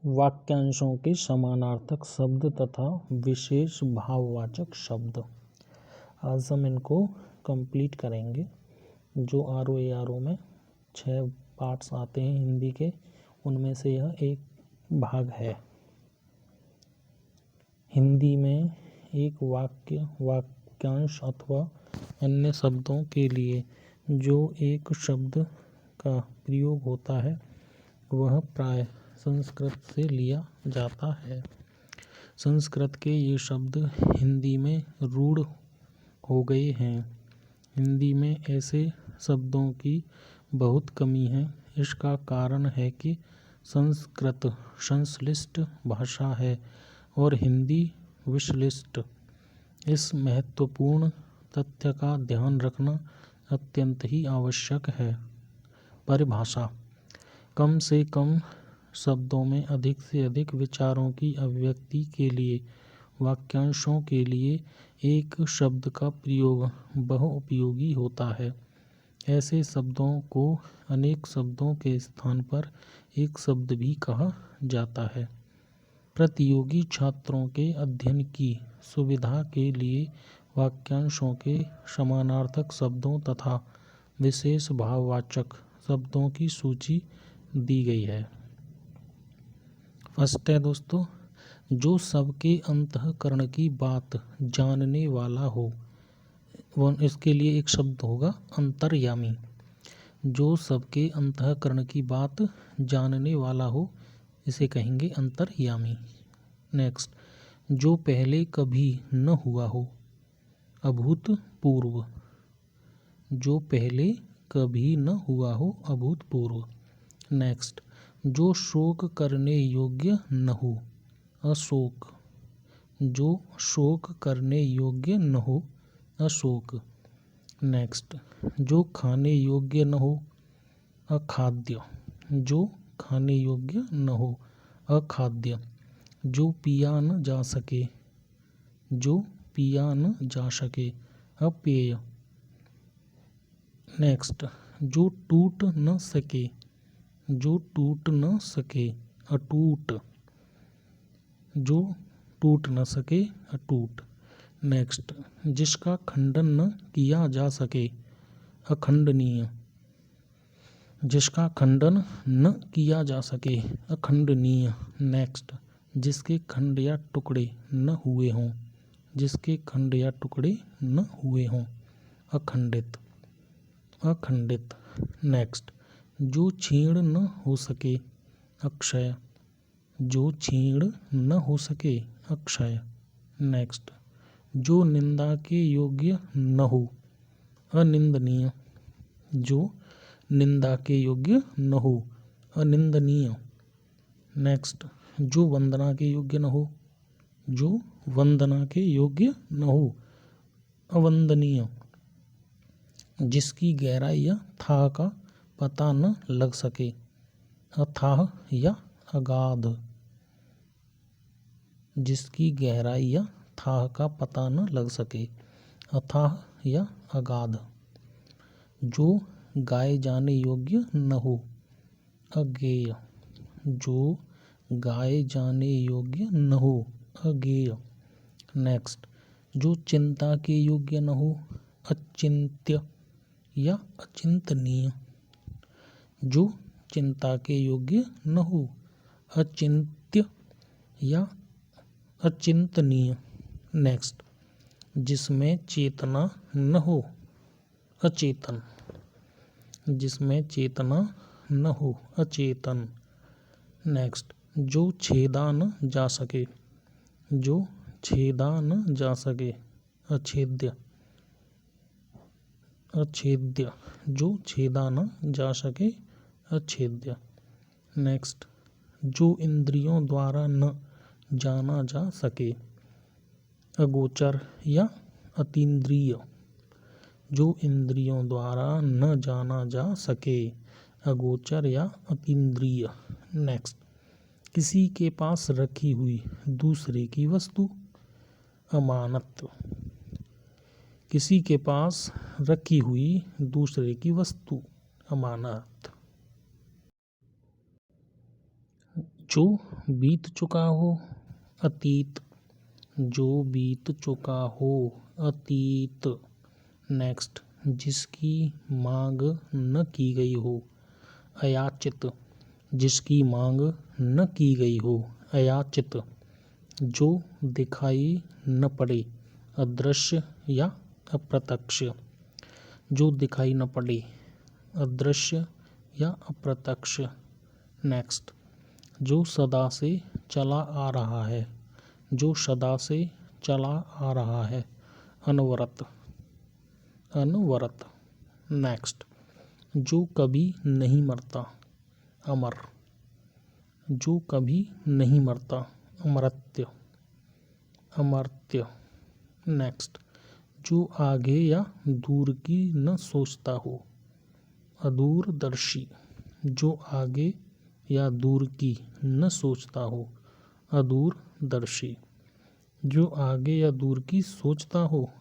वाक्यांशों के समानार्थक शब्द तथा विशेष भाववाचक शब्द। आज हम इनको कंप्लीट करेंगे। जो ROA में 6 पार्ट्स आते हैं हिंदी के, उनमें से यह एक भाग है। हिंदी में एक वाक्यांश अथवा अन्य शब्दों के लिए जो एक शब्द का प्रयोग होता है वह प्राय संस्कृत से लिया जाता है। संस्कृत के ये शब्द हिंदी में रूढ़ हो गए हैं। हिंदी में ऐसे शब्दों की बहुत कमी है। इसका कारण है कि संस्कृत संश्लिष्ट भाषा है और हिंदी विश्लिष्ट। इस महत्वपूर्ण तथ्य का ध्यान रखना अत्यंत ही आवश्यक है। परिभाषा: कम से कम शब्दों में अधिक से अधिक विचारों की अभिव्यक्ति के लिए वाक्यांशों के लिए एक शब्द का प्रयोग बहुउपयोगी होता है। ऐसे शब्दों को अनेक शब्दों के स्थान पर एक शब्द भी कहा जाता है। प्रतियोगी छात्रों के अध्ययन की सुविधा के लिए वाक्यांशों के समानार्थक शब्दों तथा विशेष भाववाचक शब्दों की सूची दी गई है। फर्स्ट है दोस्तों, जो सबके अंतःकरण की बात जानने वाला हो, इसके लिए एक शब्द होगा अंतर्यामी। जो सबके अंतःकरण की बात जानने वाला हो, इसे कहेंगे अंतर्यामी। नेक्स्ट, जो पहले कभी न हुआ हो, अभूतपूर्व। जो पहले कभी न हुआ हो, अभूतपूर्व। नेक्स्ट, जो शोक करने योग्य न हो, अशोक। जो शोक करने योग्य न हो, अशोक। नेक्स्ट, जो खाने योग्य न हो, अखाद्य। जो खाने योग्य न हो, अखाद्य। जो पिया न जा सके, जो पिया न जा सके, अपेय। नेक्स्ट, जो टूट न सके, जो टूट न सके, अटूट। जो टूट न सके, अटूट। नेक्स्ट, जिसका खंडन न किया जा सके, अखंडनीय। जिसका खंडन न किया जा सके, अखंडनीय। नेक्स्ट, जिसके खंड या टुकड़े न हुए हों, जिसके खंड या टुकड़े न हुए हों, अखंडित। अखंडित। नेक्स्ट, जो छीण न हो सके, अक्षय। जो छीण न हो सके, अक्षय। नेक्स्ट, जो निंदा के योग्य न हो, अनिंदनीय। जो निंदा के योग्य न हो, अनिंदनीय। नेक्स्ट, जो वंदना के योग्य न हो, जो वंदना के योग्य न हो, अवंदनीय। जिसकी गहराई या थाह का पता न लग सके, अथाह या अगाध। जिसकी गहराई या थाह का पता न लग सके, अथाह या अगाध। जो गाए जाने योग्य न हो, अगेय। जो गाए जाने योग्य न हो, अगेय। नेक्स्ट, जो चिंता के योग्य न हो, अचिंत्य या अचिंतनीय। जो चिंता के योग्य न हो, अचिंत्य या अचिंतनीय। नेक्स्ट, जिसमें चेतना न हो, अचेतन। जिसमें चेतना न हो, अचेतन। नेक्स्ट, जो छेदा न जा सके, जो छेदा न जा सके, अछेद्य। अछेद्य। जो छेदा न जा सके, अछेद्य। नेक्स्ट, जो इंद्रियों द्वारा न जाना जा सके, अगोचर या अतीन्द्रिय। जो इंद्रियों द्वारा न जाना जा सके, अगोचर या अतीन्द्रिय। नेक्स्ट, किसी के पास रखी हुई दूसरे की वस्तु, अमानत। किसी के पास रखी हुई दूसरे की वस्तु, अमानत। जो बीत चुका हो, अतीत। जो बीत चुका हो, अतीत। नेक्स्ट, जिसकी मांग न की गई हो, अयाचित। जिसकी मांग न की गई हो, अयाचित। जो दिखाई न पड़े, अदृश्य या अप्रत्यक्ष। जो दिखाई न पड़े, अदृश्य या अप्रत्यक्ष। नेक्स्ट, जो सदा से चला आ रहा है। जो सदा से चला आ रहा है, अनवरत। अनवरत। नेक्स्ट, जो कभी नहीं मरता, अमर। जो कभी नहीं मरता, अमर्त्य। अमर्त्य। नेक्स्ट, जो आगे या दूर की न सोचता हो, अदूरदर्शी। जो आगे या दूर की न सोचता हो, अदूरदर्शी। जो आगे या दूर की सोचता हो,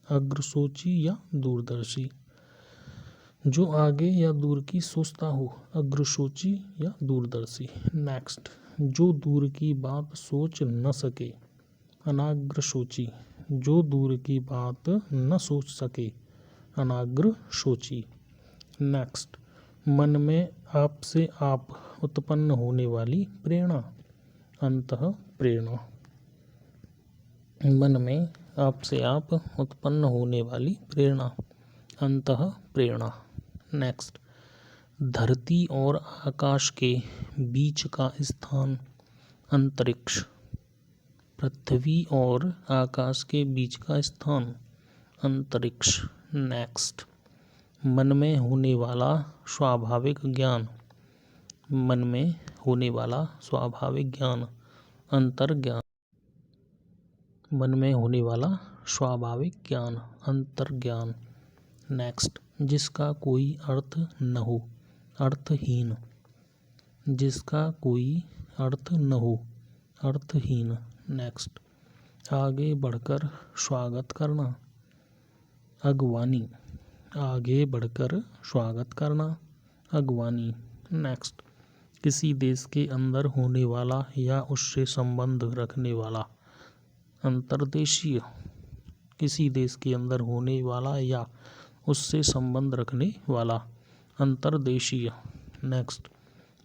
अग्रसोची या दूरदर्शी। जो आगे या दूर की सोचता हो, अग्रसोची या दूरदर्शी। नेक्स्ट, जो दूर की बात सोच न सके, अनाग्रसोची। जो दूर की बात न सोच सके, अनाग्रसोची। नेक्स्ट, मन में आप से आप उत्पन्न होने वाली प्रेरणा, अंतः प्रेरणा। मन में आप से आप उत्पन्न होने वाली प्रेरणा, अंतः प्रेरणा। नेक्स्ट, धरती और आकाश के बीच का स्थान, अंतरिक्ष। पृथ्वी और आकाश के बीच का स्थान, अंतरिक्ष। नेक्स्ट, मन में होने वाला स्वाभाविक ज्ञान। मन में होने वाला स्वाभाविक ज्ञान, अंतर्ज्ञान। मन में होने वाला स्वाभाविक ज्ञान, अंतर्ज्ञान। नेक्स्ट, जिसका कोई अर्थ न हो, अर्थहीन। जिसका कोई अर्थ न हो, अर्थहीन। नेक्स्ट, आगे बढ़कर स्वागत करना, अगवानी। आगे बढ़कर स्वागत करना, अगवानी। नेक्स्ट, किसी देश के अंदर होने वाला या उससे संबंध रखने वाला, अंतर्देशीय। किसी देश के अंदर होने वाला या उससे संबंध रखने वाला, अंतर्देशीय। नेक्स्ट,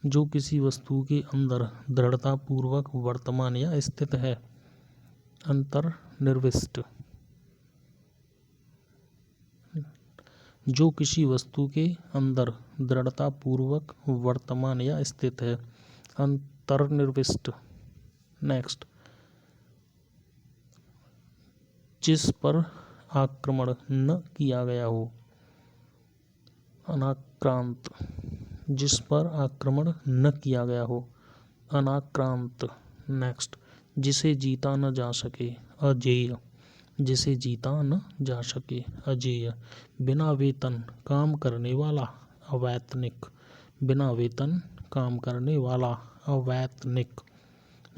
जो किसी वस्तु के अंदर दृढ़तापूर्वक वर्तमान या स्थित है, अंतर्निविष्ट। जो किसी वस्तु के अंदर दृढ़तापूर्वक वर्तमान या स्थित है, अंतर्निविष्ट। नेक्स्ट, जिस पर आक्रमण न किया गया हो, अनाक्रांत। जिस पर आक्रमण न किया गया हो, अनाक्रांत। नेक्स्ट, जिसे जीता न जा सके, अजेय। जिसे जीता न जा सके, अजेय। बिना वेतन काम करने वाला, अवैतनिक। बिना वेतन काम करने वाला, अवैतनिक।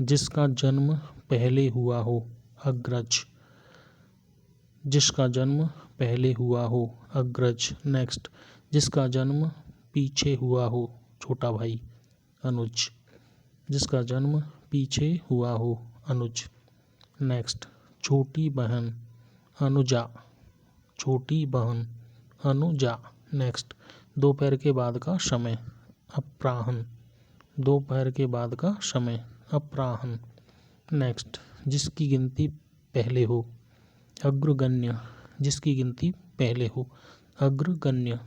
जिसका जन्म पहले हुआ हो, अग्रज। जिसका जन्म पहले हुआ हो, अग्रज। नेक्स्ट, जिसका जन्म पीछे हुआ हो, छोटा भाई, अनुज। जिसका जन्म पीछे हुआ हो, अनुज। नेक्स्ट, छोटी बहन, अनुजा। छोटी बहन, अनुजा। नेक्स्ट, दोपहर के बाद का समय, अपराह्न। दोपहर के बाद का समय, अपराह्न। नेक्स्ट, जिसकी गिनती पहले हो, अग्रगण्य। जिसकी गिनती पहले हो, अग्रगण्य।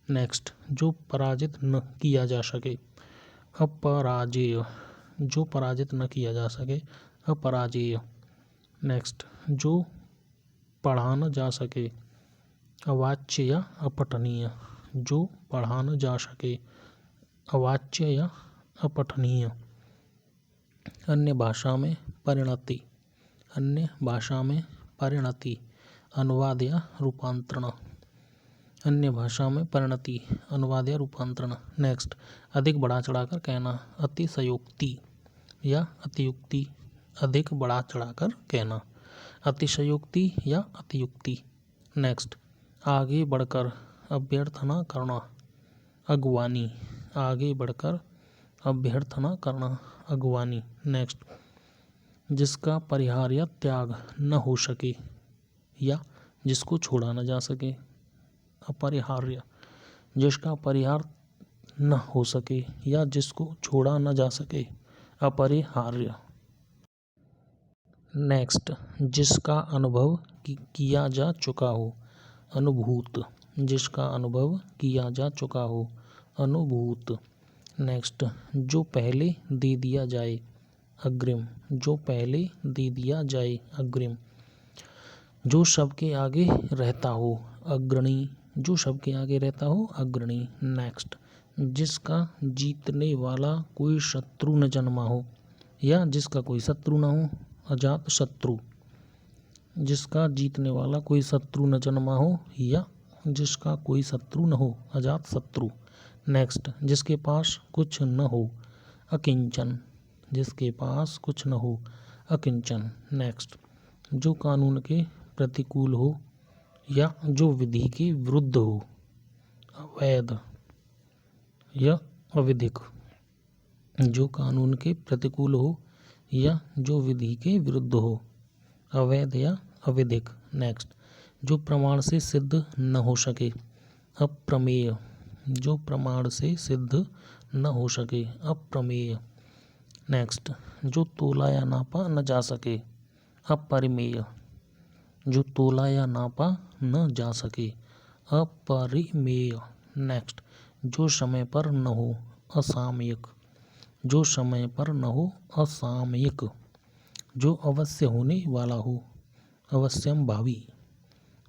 नेक्स्ट, जो पराजित न किया जा सके, अपराजेय। जो पराजित न किया जा सके, अपराजेय। नेक्स्ट, जो पढ़ा न जा सके, अवाच्य या अपठनीय। जो पढ़ा न जा सके, अवाच्य या अपठनीय। अन्य भाषा में परिणति। अन्य भाषा में परिणति, अनुवाद या रूपांतरण। अन्य भाषा में परिणति, अनुवाद या रूपांतरण। नेक्स्ट, अधिक बढ़ा चढ़ाकर कहना, अतिशयोक्ति या अतियुक्ति। अधिक बढ़ा चढ़ाकर कहना, अतिशयोक्ति या अतियुक्ति। नेक्स्ट, आगे बढ़कर अभ्यर्थना करना, अगवानी। आगे बढ़कर अभ्यर्थ न करना, अगवानी। नेक्स्ट, जिसका परिहार या त्याग न हो सके या जिसको छोड़ा न जा सके, अपरिहार्य। जिसका परिहार न हो सके या जिसको छोड़ा न जा सके, अपरिहार्य। नेक्स्ट, जिसका अनुभव किया जा चुका हो, अनुभूत। जिसका अनुभव किया जा चुका हो, अनुभूत। नेक्स्ट, जो पहले दे दिया जाए, अग्रिम। जो पहले दे दिया जाए, अग्रिम। जो सबके आगे रहता हो, अग्रणी। जो सबके आगे रहता हो, अग्रणी। नेक्स्ट, जिसका जीतने वाला कोई शत्रु न जन्मा हो या जिसका कोई शत्रु न हो, अजात शत्रु। जिसका जीतने वाला कोई शत्रु न जन्मा हो या जिसका कोई शत्रु न हो, अजात शत्रु। नेक्स्ट, जिसके पास कुछ न हो, अकिंचन। जिसके पास कुछ न हो, अकिंचन। नेक्स्ट, जो कानून के प्रतिकूल हो या जो विधि के विरुद्ध हो, अवैध या अविधिक। जो कानून के प्रतिकूल हो या जो विधि के विरुद्ध हो, अवैध या अविधिक। नेक्स्ट, जो प्रमाण से सिद्ध न हो सके, अप्रमेय। जो प्रमाण से सिद्ध न हो सके, अप्रमेय। नेक्स्ट, जो तोला या नापा न जा सके, अपरिमेय। जो तोला या नापा न जा सके, अपरिमेय। नेक्स्ट, जो समय पर न हो, असामयिक। जो समय पर न हो, असामयिक। जो अवश्य होने वाला हो, अवश्यंभावी।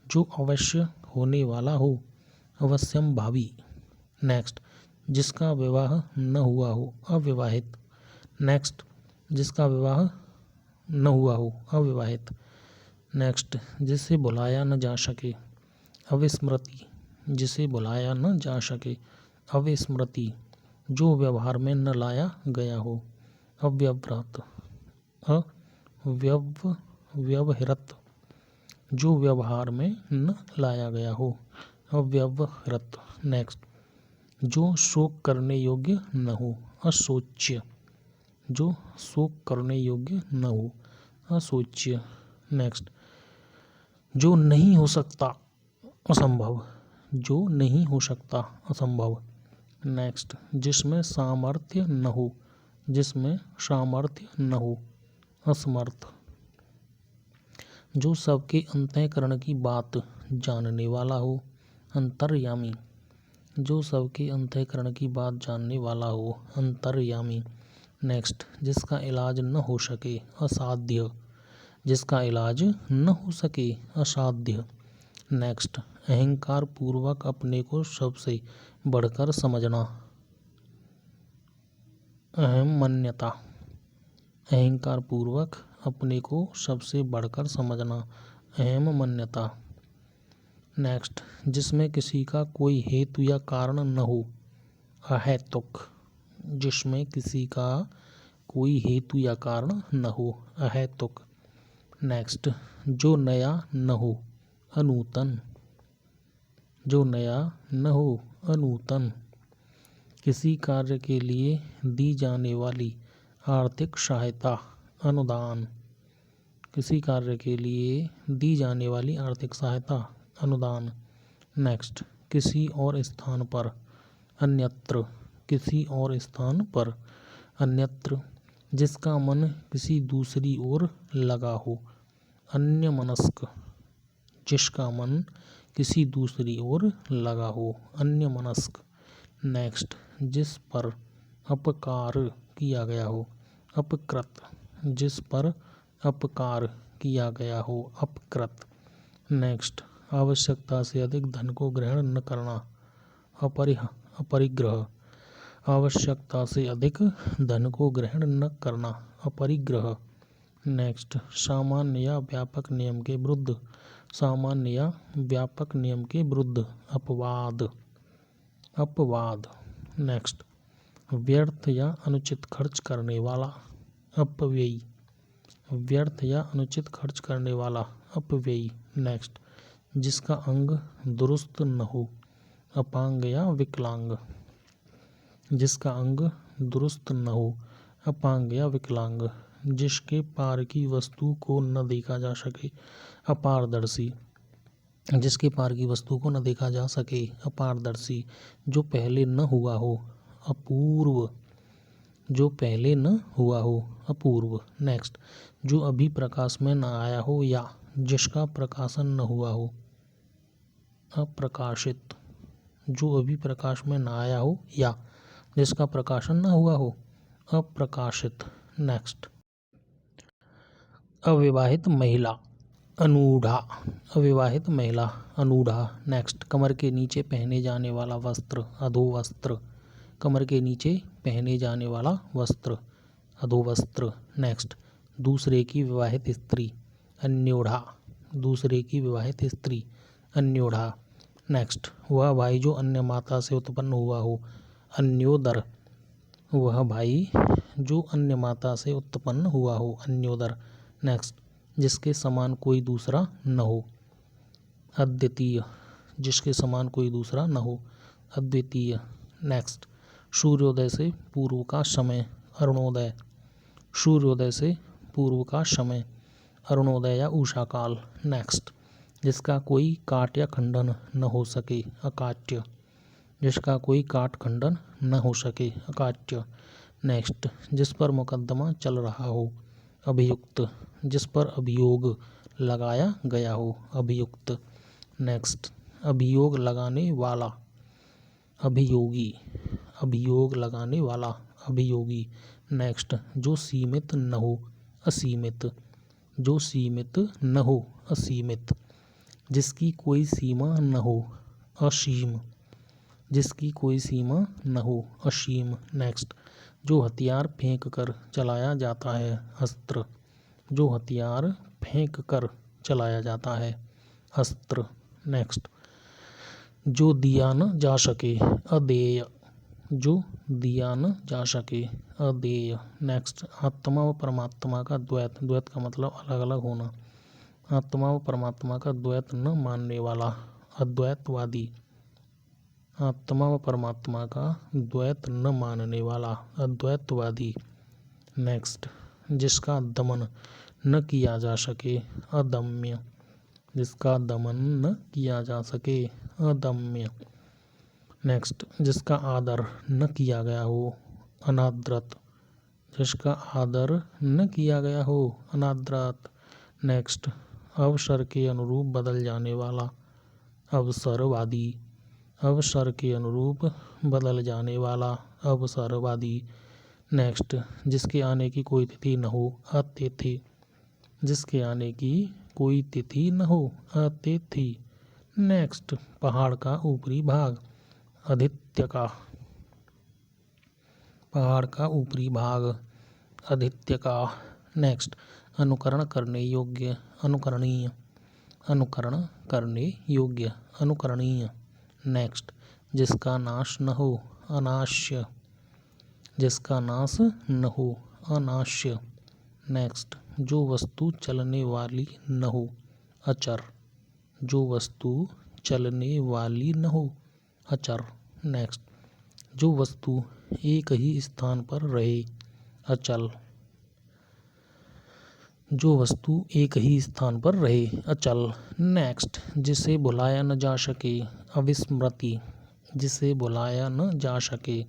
जो अवश्य होने वाला हो, अवश्यंभावी। नेक्स्ट, जिसका विवाह न हुआ हो, अविवाहित। नेक्स्ट, जिसका विवाह न हुआ हो, अविवाहित। नेक्स्ट, जिसे बुलाया न जा सके, अविस्मृति। जिसे बुलाया न जा सके, अविस्मृति। जो व्यवहार में न लाया गया हो, अव्यवहृत। अव्यवहृत। जो व्यवहार में न लाया गया हो, अव्यवहृत। नेक्स्ट, जो शोक करने योग्य न हो, अशोच्य। जो शोक करने योग्य न हो, अशोच्य। नेक्स्ट, जो नहीं हो सकता, असंभव। जो नहीं हो सकता, असंभव। नेक्स्ट, जिसमें सामर्थ्य न हो, जिसमें सामर्थ्य न हो, असमर्थ। जो सबके अंतःकरण की बात जानने वाला हो, अंतर्यामी। जो सबके अंतःकरण की बात जानने वाला हो, अंतर्यामी। नेक्स्ट, जिसका इलाज न हो सके, असाध्य। जिसका इलाज न हो सके, असाध्य। नेक्स्ट, अहंकार पूर्वक अपने को सबसे बढ़कर समझना, अहम्मन्यता। अहंकार पूर्वक अपने को सबसे बढ़कर समझना, अहम्मन्यता। नेक्स्ट, जिसमें किसी का कोई हेतु या कारण न हो, अहैतुक। जिसमें किसी का कोई हेतु या कारण न हो, अहैतुक। नेक्स्ट, जो नया न हो, अनूतन। जो नया न हो, अनूतन। किसी कार्य के लिए दी जाने वाली आर्थिक सहायता, अनुदान। किसी कार्य के लिए दी जाने वाली आर्थिक सहायता, अनुदान। नेक्स्ट, किसी और स्थान पर, अन्यत्र। किसी और स्थान पर, अन्यत्र। जिसका मन किसी दूसरी ओर लगा हो, अन्यमनस्क। जिसका मन किसी दूसरी ओर लगा हो, अन्यमनस्क। नेक्स्ट, जिस पर अपकार किया गया हो, अपकृत। जिस पर अपकार किया गया हो, अपकृत। नेक्स्ट, आवश्यकता से अधिक धन को ग्रहण न करना, अपरिग्रह। आवश्यकता से अधिक धन को ग्रहण न करना, अपरिग्रह। नेक्स्ट, सामान्य या व्यापक नियम के विरुद्ध, सामान्य या व्यापक नियम के विरुद्ध, अपवाद, अपवाद। नेक्स्ट, व्यर्थ या अनुचित खर्च करने वाला, अपव्ययी। व्यर्थ या अनुचित खर्च करने वाला, अपव्ययी। नेक्स्ट, जिसका अंग दुरुस्त न हो, अपांग या विकलांग। जिसका अंग दुरुस्त न हो। अपांग या विकलांग, जिसके पार की वस्तु को न देखा जा सके। अपारदर्शी, जिसके पार की वस्तु को न देखा जा सके। अपारदर्शी, जो पहले न हुआ हो। अपूर्व, जो पहले न हुआ हो। अपूर्व। नेक्स्ट, जो अभी प्रकाश में न आया हो या जिसका प्रकाशन न हुआ हो। अप्रकाशित, जो अभी प्रकाश में न आया हो या जिसका प्रकाशन न हुआ हो। अप्रकाशित। नेक्स्ट, अविवाहित महिला अनूढ़ा। अविवाहित महिला अनूढ़ा। नेक्स्ट, कमर के नीचे पहने जाने वाला वस्त्र अधोवस्त्र। कमर के नीचे पहने जाने वाला वस्त्र अधोवस्त्र। नेक्स्ट, दूसरे की विवाहित स्त्री अन्योढ़ा। दूसरे की विवाहित स्त्री अन्योढ़ा। नेक्स्ट, वह भाई जो अन्य माता से उत्पन्न हुआ हो। अन्योदर, वह भाई जो अन्य माता से उत्पन्न हुआ हो। अन्योदर। नेक्स्ट, जिसके समान कोई दूसरा न हो। अद्वितीय, जिसके समान कोई दूसरा न हो। अद्वितीय। नेक्स्ट, सूर्योदय से पूर्व का समय अरुणोदय। सूर्योदय से पूर्व का समय अरुणोदय या उषा काल। नेक्स्ट, जिसका कोई काट या खंडन न हो सके। अकाट्य, जिसका कोई काट खंडन न हो सके। अकाट्य। नेक्स्ट, जिस पर मुकदमा चल रहा हो। अभियुक्त, जिस पर अभियोग लगाया गया हो। अभियुक्त। नेक्स्ट, अभियोग लगाने वाला अभियोगी। अभियोग लगाने वाला अभियोगी। नेक्स्ट, जो सीमित न हो। असीमित, जो सीमित न हो। असीमित, जिसकी कोई सीमा न हो। असीम, जिसकी कोई सीमा न हो। असीम। नेक्स्ट, जो हथियार फेंक कर चलाया जाता है। अस्त्र, जो हथियार फेंक कर चलाया जाता है। अस्त्र। नेक्स्ट, जो दिया न जा सके। अदेय, जो दिया न जा सके। अदेय। नेक्स्ट, आत्मा व परमात्मा का द्वैत। द्वैत का मतलब अलग अलग होना। आत्मा व परमात्मा का द्वैत न मानने वाला। अद्वैतवादी। आत्मा व परमात्मा का द्वैत न मानने वाला। अद्वैतवादी। नेक्स्ट, जिसका दमन न किया जा सके। अदम्य, जिसका दमन न किया जा सके। अदम्य। नेक्स्ट, जिसका आदर न किया गया हो। अनादृत, जिसका आदर न किया गया हो। अनादृत। नेक्स्ट, अवसर के अनुरूप बदल जाने वाला। अवसरवादी, अवसर के अनुरूप बदल जाने वाला। अवसरवादी। नेक्स्ट, जिसके आने की कोई तिथि न हो। अतिथि, जिसके आने की कोई तिथि न हो। अतिथि। नेक्स्ट, पहाड़ का ऊपरी भाग। आदित्य का, पहाड़ का ऊपरी भाग। आदित्य का। नेक्स्ट, अनुकरण करने योग्य। अनुकरणीय, अनुकरण करने योग्य। अनुकरणीय। नेक्स्ट, जिसका नाश न हो। अनाश्य, जिसका नाश न हो। अनाश्य। नेक्स्ट, जो वस्तु चलने वाली न हो। अचर, जो वस्तु चलने वाली न हो। अचर। नेक्स्ट, जो वस्तु एक ही स्थान पर रहे। अचल, जो वस्तु एक ही स्थान पर रहे। अचल। नेक्स्ट, जिसे भुलाया न जा सके। अविस्मृति, जिसे भुलाया न जा सके।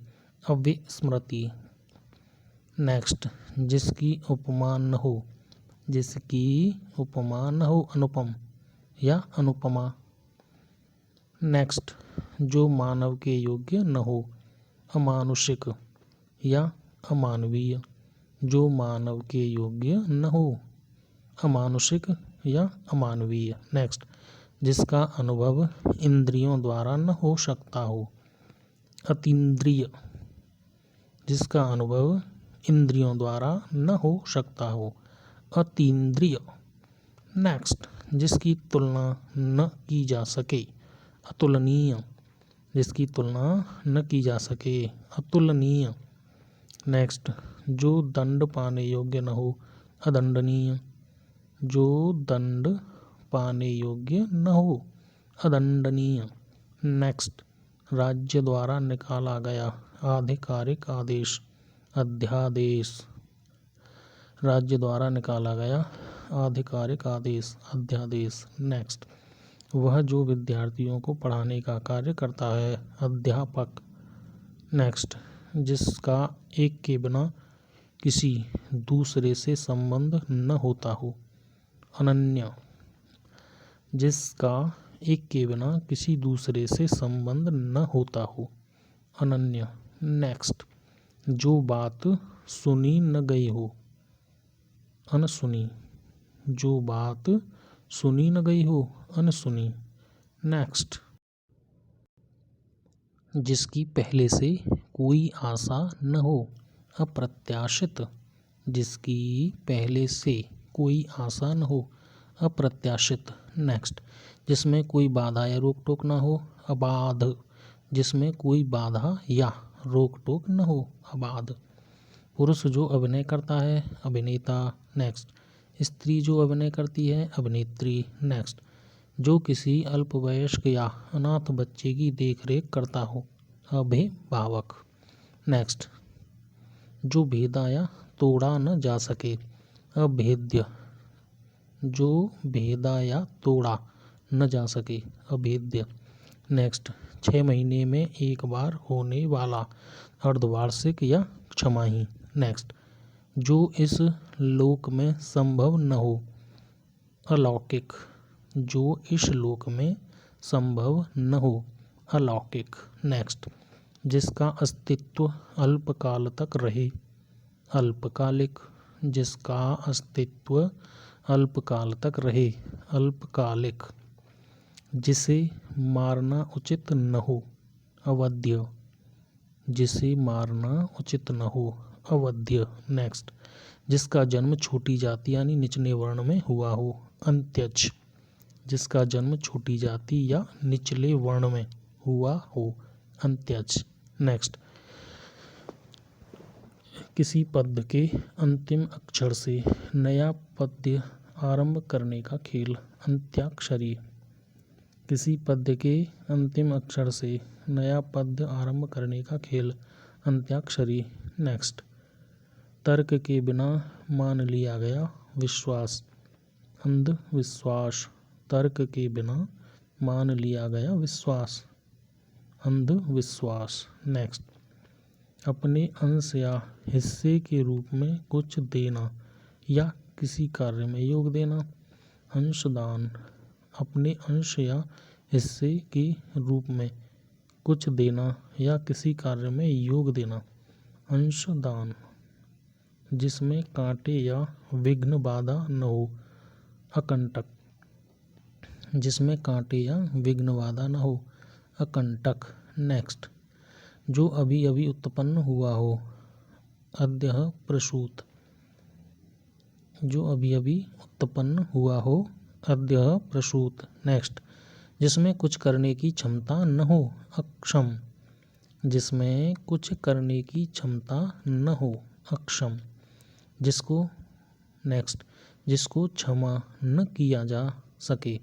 अविस्मृति। नेक्स्ट, जिसकी उपमा न हो। जिसकी उपमा न हो। अनुपम या अनुपमा। नेक्स्ट, जो मानव के योग्य न हो। अमानुषिक या अमानवीय। जो मानव के योग्य न हो। अमानुषिक या अमानवीय। नेक्स्ट, जिसका अनुभव इंद्रियों द्वारा न हो सकता हो। अतीन्द्रिय, जिसका अनुभव इंद्रियों द्वारा न हो सकता हो। अतीन्द्रिय। नेक्स्ट, जिसकी तुलना न की जा सके। अतुलनीय, जिसकी तुलना न की जा सके। अतुलनीय। नेक्स्ट, जो दंड पाने योग्य न हो। अदंडनीय, जो दंड पाने योग्य न हो। अदंडनीय। नेक्स्ट, राज्य द्वारा निकाला गया आधिकारिक आदेश। अध्यादेश, राज्य द्वारा निकाला गया आधिकारिक आदेश, अध्यादेश। नेक्स्ट, वह जो विद्यार्थियों को पढ़ाने का कार्य करता है, अध्यापक। नेक्स्ट, जिसका एक के बिना किसी दूसरे से संबंध न होता हो, अनन्य। जिसका एक के बिना किसी दूसरे से संबंध न होता हो, अनन्य। नेक्स्ट, जो बात सुनी न गई हो, अनसुनी। जो बात सुनी न गई हो, अनसुनी। नेक्स्ट, जिसकी पहले से कोई आशा न हो, अप्रत्याशित। जिसकी पहले से कोई आशा न हो, अप्रत्याशित। नेक्स्ट, जिसमें कोई बाधा या रोक टोक न हो, अबाध। जिसमें कोई बाधा या रोक टोक न हो, अबाध। पुरुष जो अभिनय करता है, अभिनेता। नेक्स्ट, स्त्री जो अभिनय करती है, अभिनेत्री। नेक्स्ट, जो किसी अल्पवयस्क या अनाथ बच्चे की देखरेख करता हो, अभिभावक। नेक्स्ट, जो भेदा या तोड़ा न जा सके, अभेद्य। जो भेदा या तोड़ा न जा सके, अभेद्य। नेक्स्ट, 6 महीने में एक बार होने वाला, अर्धवार्षिक या छमाही। नेक्स्ट, जो इस लोक में संभव न हो, अलौकिक। जो इस लोक में संभव न हो, अलौकिक। नेक्स्ट, जिसका अस्तित्व अल्पकाल तक रहे, अल्पकालिक। जिसका अस्तित्व अल्पकाल तक रहे, अल्पकालिक। जिसे मारना उचित न हो, अवध्य। जिसे मारना उचित न हो, अवध्य। नेक्स्ट, जिसका जन्म छोटी जाति यानी निचले वर्ण में हुआ हो, अंत्यज। जिसका जन्म छोटी जाति या निचले वर्ण में हुआ हो, अंत्यज। नेक्स्ट, किसी पद्य के अंतिम अक्षर से नया पद्य आरंभ करने का खेल, अंत्याक्षरी। किसी पद्य के अंतिम अक्षर से नया पद्य आरंभ करने का खेल, अंत्याक्षरी। नेक्स्ट, तर्क के बिना मान लिया गया विश्वास, अंधविश्वास। तर्क के बिना मान लिया गया विश्वास, अंधविश्वास। नेक्स्ट, अपने अंश या हिस्से के रूप में कुछ देना या किसी कार्य में योग देना, अंशदान। अपने अंश या हिस्से के रूप में कुछ देना या किसी कार्य में योग देना, अंशदान। जिसमें कांटे या विघ्न बाधा न हो, अकंटक। जिसमें कांटे या विघ्न बाधा न हो, अकंटक। नेक्स्ट, जो अभी अभी उत्पन्न हुआ हो, अद्यः प्रसूत। जो अभी अभी उत्पन्न हुआ हो, अद्यः प्रसूत। नेक्स्ट, जिसमें कुछ करने की क्षमता न हो, अक्षम। जिसमें कुछ करने की क्षमता न हो, अक्षम। जिसको नेक्स्ट, जिसको क्षमा न किया जा सके,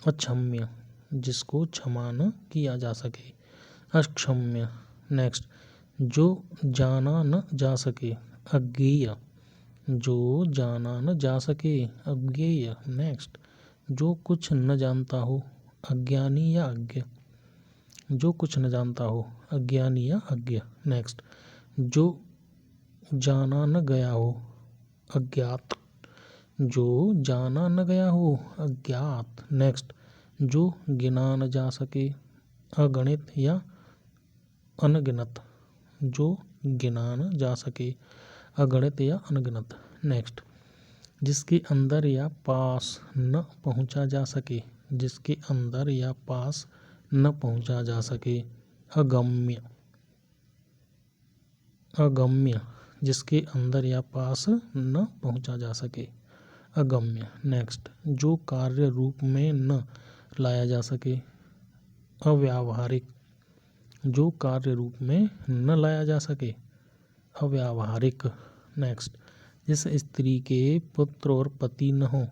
अक्षम्य। जिसको क्षमा न किया जा सके, अक्षम्य। नेक्स्ट, जो जाना न जा सके, अज्ञेय। जो जाना न जा सके, अज्ञेय। नेक्स्ट, जो कुछ न जानता हो, अज्ञानी या अज्ञ। जो कुछ न जानता हो, अज्ञानी या अज्ञ। नेक्स्ट, जो जाना न गया हो, अज्ञात। जो जाना न गया हो, अज्ञात। नेक्स्ट, जो गिना न जा सके, अगणित या अनगिनत। जो गिना न जा सके, अगणित या अनगिनत। नेक्स्ट, जिसके अंदर या पास न पहुंचा जा सके, जिसके अंदर या पास न पहुंचा जा सके, अगम्य। अगम्य। जिसके अंदर या पास न पहुंचा जा सके, अगम्य। नेक्स्ट, जो कार्य रूप में न लाया जा सके, अव्यावहारिक। जो कार्य रूप में न लाया जा सके, अव्यावहारिक। नेक्स्ट, जिस स्त्री के पुत्र और पति न हो,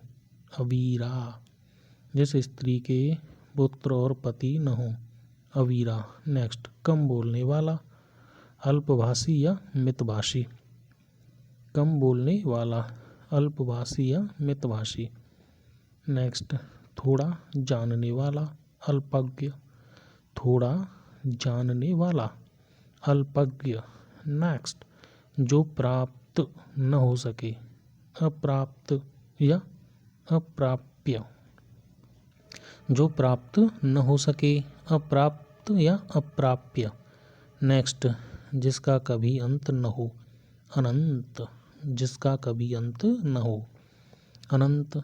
अवीरा। जिस स्त्री के पुत्र और पति न हो, अवीरा। नेक्स्ट, कम बोलने वाला, अल्पभाषी या मितभाषी। कम बोलने वाला, अल्पभाषी या मितभाषी। नेक्स्ट, थोड़ा जानने वाला, अल्पज्ञ। थोड़ा जानने वाला, अल्पज्ञ। नेक्स्ट, जो प्राप्त न हो सके, अप्राप्त या अप्राप्य। जो प्राप्त न हो सके, अप्राप्त या अप्राप्य। नेक्स्ट, जिसका कभी अंत न हो, अनंत। जिसका कभी अंत न हो, अनंत।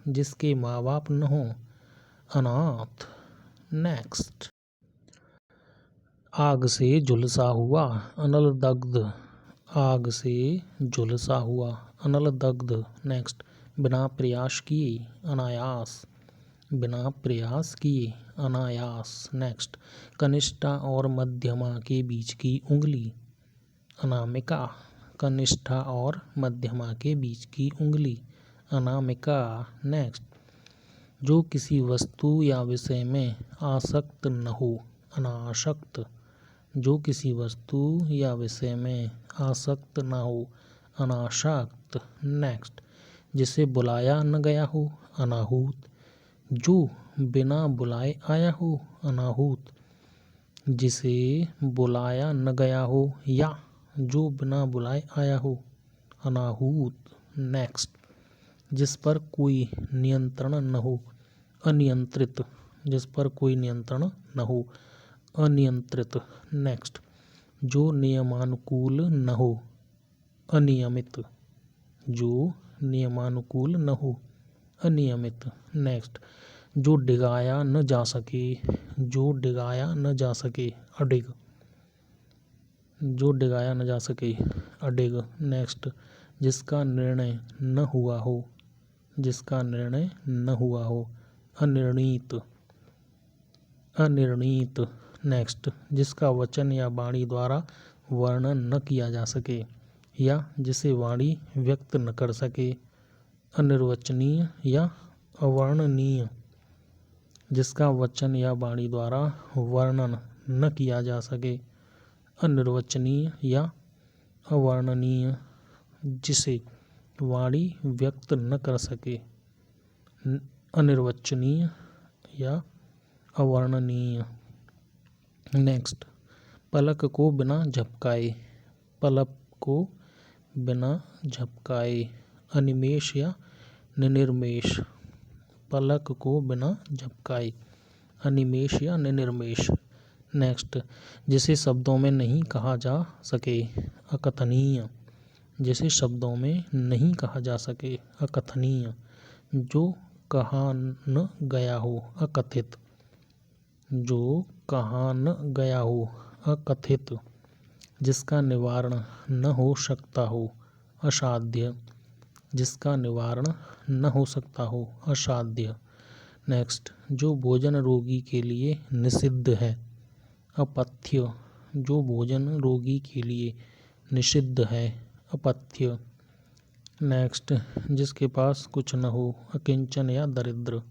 जिसके माँ बाप न हो, अनाथ। नेक्स्ट, आग से झुलसा हुआ, अनल दग्ध। आग से झुलसा हुआ, अनल दग्ध। नेक्स्ट, बिना प्रयास किए, अनायास। बिना प्रयास किए, अनायास। नेक्स्ट, कनिष्ठा और मध्यमा के बीच की उंगली, अनामिका। कनिष्ठा और मध्यमा के बीच की उंगली, अनामिका। नेक्स्ट, जो किसी वस्तु या विषय में आसक्त न हो, अनासक्त। जो किसी वस्तु या विषय में आसक्त न हो, अनासक्त। नेक्स्ट, जिसे बुलाया न गया हो, अनाहूत। जो बिना बुलाए आया हो, अनाहूत। जिसे बुलाया न गया हो या जो बिना बुलाए आया हो, अनाहूत। नेक्स्ट, जिस पर कोई नियंत्रण न हो, अनियंत्रित। जिस पर कोई नियंत्रण न हो, अनियंत्रित। नेक्स्ट, जो नियमानुकूल न हो, अनियमित। जो नियमानुकूल न हो, अनियमित। नेक्स्ट, जो डिगाया न जा सके, जो डिगाया न जा सके, अडिग। जो डिगाया न जा सके, अडिग। नेक्स्ट, जिसका निर्णय न हुआ हो, जिसका निर्णय न हुआ हो, अनिर्णीत। अनिर्णीत। नेक्स्ट, जिसका वचन या वाणी द्वारा वर्णन न किया जा सके या जिसे वाणी व्यक्त न कर सके, अनिर्वचनीय या अवर्णनीय। जिसका वचन या वाणी द्वारा वर्णन न किया जा सके, अनिर्वचनीय या अवर्णनीय। जिसे वाणी व्यक्त न कर सके, अनिर्वचनीय या अवर्णनीय। नेक्स्ट, पलक को बिना झपकाए, पलक को बिना झपकाए, अनिमेष या निनिर्मेष। पलक को बिना झपकाए, अनिमेष या निनिर्मेष। नेक्स्ट, जिसे शब्दों में नहीं कहा जा सके, अकथनीय। जिसे शब्दों में नहीं कहा जा सके, अकथनीय। जो कहा न गया हो, अकथित। जो कहा न गया हो, अकथित। जिसका निवारण न हो सकता हो, असाध्य। जिसका निवारण न हो सकता हो, असाध्य। नेक्स्ट, जो भोजन रोगी के लिए निषिद्ध है, अपथ्य। जो भोजन रोगी के लिए निषिद्ध है, अपथ्य। नेक्स्ट, जिसके पास कुछ न हो, अकिंचन या दरिद्र।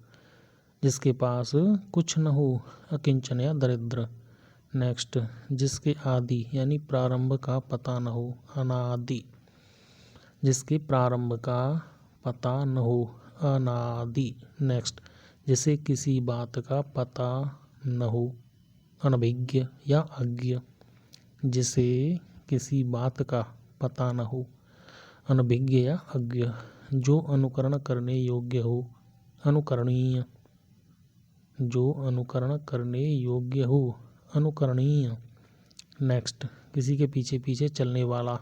जिसके पास कुछ न हो, अकिंचन या दरिद्र। नेक्स्ट, जिसके आदि यानी प्रारंभ का पता न हो, अनादि। जिसके प्रारंभ का पता न हो, अनादि। नेक्स्ट, जिसे किसी बात का पता न हो, अनभिज्ञ या अज्ञ। जिसे किसी बात का पता न हो, अनभिज्ञ या अज्ञ। जो अनुकरण करने योग्य हो, अनुकरणीय। जो अनुकरण करने योग्य हो, अनुकरणीय। नेक्स्ट, किसी के पीछे पीछे चलने वाला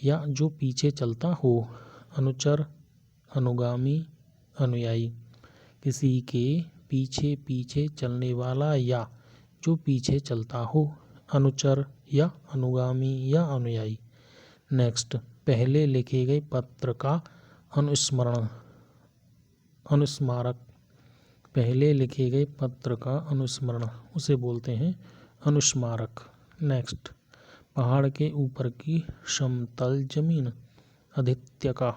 या जो पीछे चलता हो, अनुचर, अनुगामी, अनुयायी। किसी के पीछे पीछे चलने वाला या जो पीछे चलता हो, अनुचर या अनुगामी या अनुयायी। नेक्स्ट, पहले लिखे गए पत्र का अनुस्मरण, अनुस्मारक। पहले लिखे गए पत्र का अनुस्मरण उसे बोलते हैं अनुस्मारक। नेक्स्ट, पहाड़ के ऊपर की समतल जमीन, अधित्यका।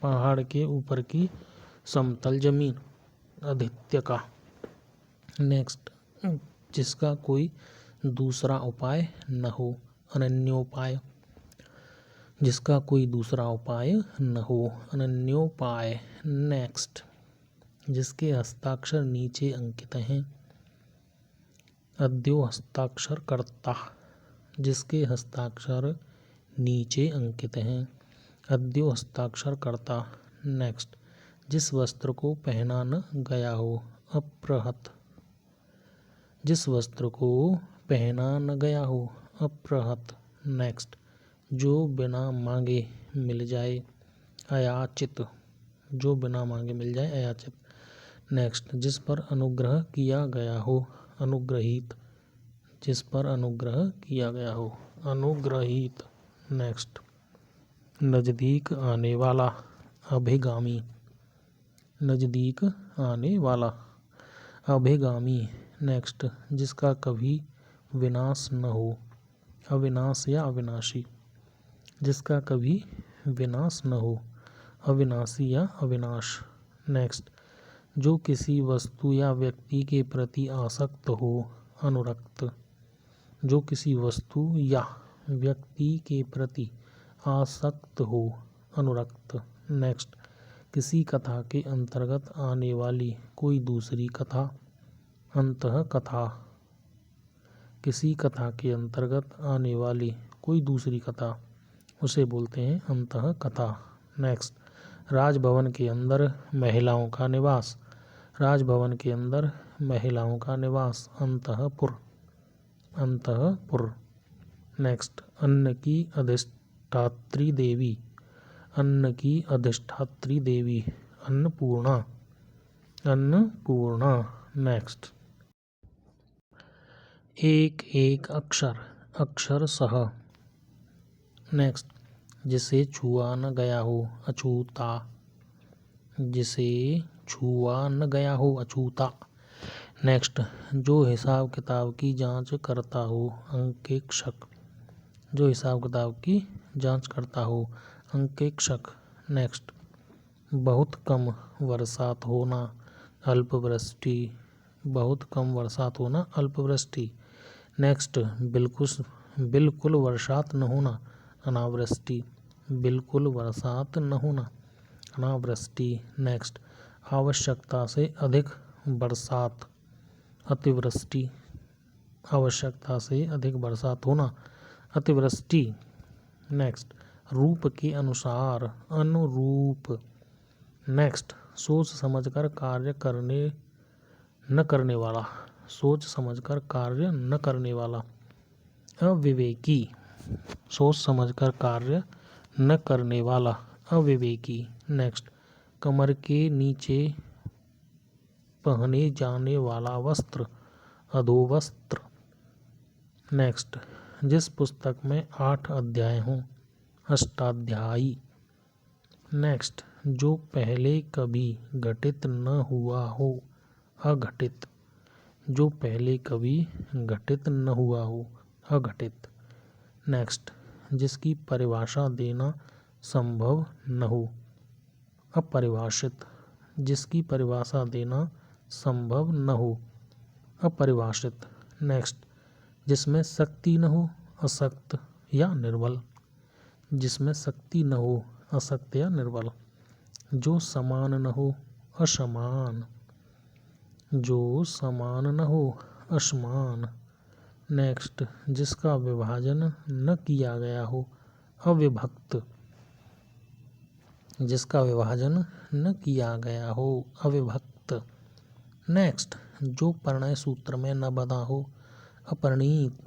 पहाड़ के ऊपर की समतल जमीन, अधित्यका। नेक्स्ट, जिसका कोई दूसरा उपाय न हो, अनन्योपाय, जिसका कोई दूसरा उपाय न हो, अनन्योपाय। नेक्स्ट, जिसके हस्ताक्षर नीचे अंकित हैं, अद्यो हस्ताक्षर कर्ता, जिसके हस्ताक्षर नीचे अंकित हैं, अद्यो हस्ताक्षर कर्ता। नेक्स्ट, जिस वस्त्र को पहना न गया हो, अप्रहत, जिस वस्त्र को पहना न गया हो, अप्रहत। नेक्स्ट, जो बिना मांगे मिल जाए, अयाचित, जो बिना मांगे मिल जाए, अयाचित। नेक्स्ट, जिस पर अनुग्रह किया गया हो, अनुग्रहीत, जिस पर अनुग्रह किया गया हो, अनुग्रहीत। नेक्स्ट, नजदीक आने वाला, अभिगामी, नजदीक आने वाला, अभिगामी। नेक्स्ट, जिसका कभी विनाश न हो, अविनाश या अविनाशी, जिसका कभी विनाश न हो, अविनाशी या अविनाश। नेक्स्ट, जो किसी वस्तु या व्यक्ति के प्रति आसक्त हो, अनुरक्त, जो किसी वस्तु या व्यक्ति के प्रति आसक्त हो, अनुरक्त। नेक्स्ट, किसी कथा के अंतर्गत आने वाली कोई दूसरी कथा, अंतः कथा, किसी कथा के अंतर्गत आने वाली कोई दूसरी कथा, उसे बोलते हैं अंतः कथा। नेक्स्ट, राजभवन के अंदर महिलाओं का निवास, राजभवन के अंदर महिलाओं का निवास, अंतःपुर, अंतःपुर। नेक्स्ट, अन्न की अधिष्ठात्री देवी, अन्न की अधिष्ठात्री देवी, अन्नपूर्णा, अन्नपूर्णा। नेक्स्ट, एक एक अक्षर, अक्षरशः। नेक्स्ट, जिसे छुआ न गया हो, अछूता, जिसे छुआ न गया हो, अछूता। नेक्स्ट, जो हिसाब किताब की जांच करता हो, अंकेक्षक, जो हिसाब किताब की जांच करता हो, अंकेक्षक। नेक्स्ट, बहुत कम बरसात होना, अल्पवृष्टि, बहुत कम बरसात होना, अल्पवृष्टि। नेक्स्ट, बिल्कुल बरसात न होना, अनावृष्टि, बिल्कुल बरसात न होना, अनावृष्टि। नेक्स्ट, आवश्यकता से अधिक बरसात, अतिवृष्टि, आवश्यकता से अधिक बरसात होना, अतिवृष्टि। नेक्स्ट, रूप के अनुसार, अनुरूप। नेक्स्ट, सोच समझकर कार्य न करने वाला, सोच समझकर कार्य न करने वाला, अविवेकी, सोच समझकर कार्य न करने वाला, अविवेकी। नेक्स्ट, कमर के नीचे पहने जाने वाला वस्त्र, अधोवस्त्र। नेक्स्ट, जिस पुस्तक में 8 अध्याय हों, अष्टाध्यायी। नेक्स्ट, जो पहले कभी घटित न हुआ हो, अघटित, जो पहले कभी घटित न हुआ हो, अघटित। नेक्स्ट, जिसकी परिभाषा देना संभव न हो, अपरिभाषित, जिसकी परिभाषा देना संभव न हो, अपरिभाषित। नेक्स्ट, जिसमें शक्ति न हो, अशक्त या निर्बल, जिसमें शक्ति न हो, अशक्त या निर्बल। जो समान न हो, असमान, जो समान न हो, असमान। नेक्स्ट, जिसका विभाजन न किया गया हो, अविभक्त, जिसका विभाजन न किया गया हो, अविभक्त। नेक्स्ट, जो परिणय सूत्र में न बंधा हो, अपरिणीत,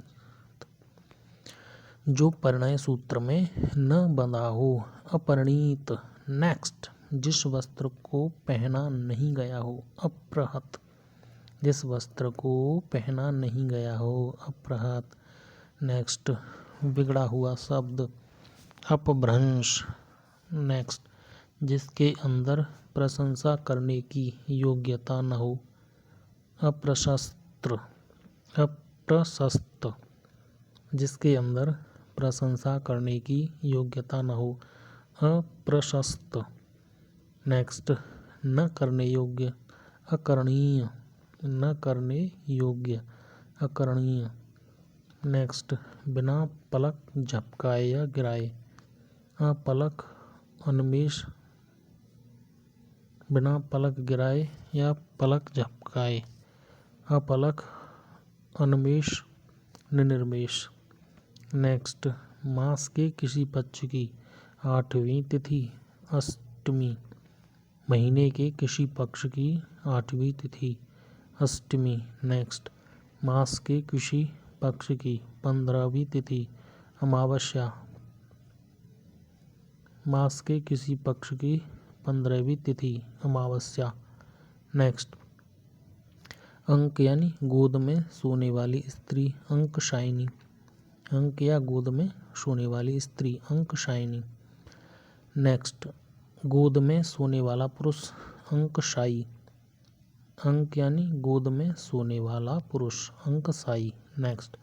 जो परिणय सूत्र में न बंधा हो, अपरिणीत। नेक्स्ट, जिस वस्त्र को पहना नहीं गया हो, अप्रहत, जिस वस्त्र को पहना नहीं गया हो, अप्रहत। नेक्स्ट, बिगड़ा हुआ शब्द, अपभ्रंश। नेक्स्ट, जिसके अंदर प्रशंसा करने की योग्यता न हो, अप्रशस्त, अप्रशस्त, जिसके अंदर प्रशंसा करने की योग्यता न हो, अप्रशस्त। नेक्स्ट, न करने योग्य, अकरणीय, न करने योग्य, अकरणीय। नेक्स्ट, बिना पलक झपकाए या गिराए। अपलक उन्मेष, बिना पलक गिराए या पलक झपकाए। अपलक उन्मेष निर्निमेष। नेक्स्ट, मास के किसी पक्ष की 8वीं तिथि अष्टमी। महीने के किसी पक्ष की 8वीं तिथि अष्टमी। नेक्स्ट, मास के किसी पक्ष की 15वीं तिथि अमावस्या। मास के किसी पक्ष की 15वीं तिथि अमावस्या। नेक्स्ट, अंक यानी गोद में सोने वाली स्त्री अंकशायिनी। अंक या गोद में सोने वाली स्त्री अंकशायिनी। नेक्स्ट, गोद में सोने वाला पुरुष अंकशायी। अंक यानी गोद में सोने वाला पुरुष अंकशायी। नेक्स्ट,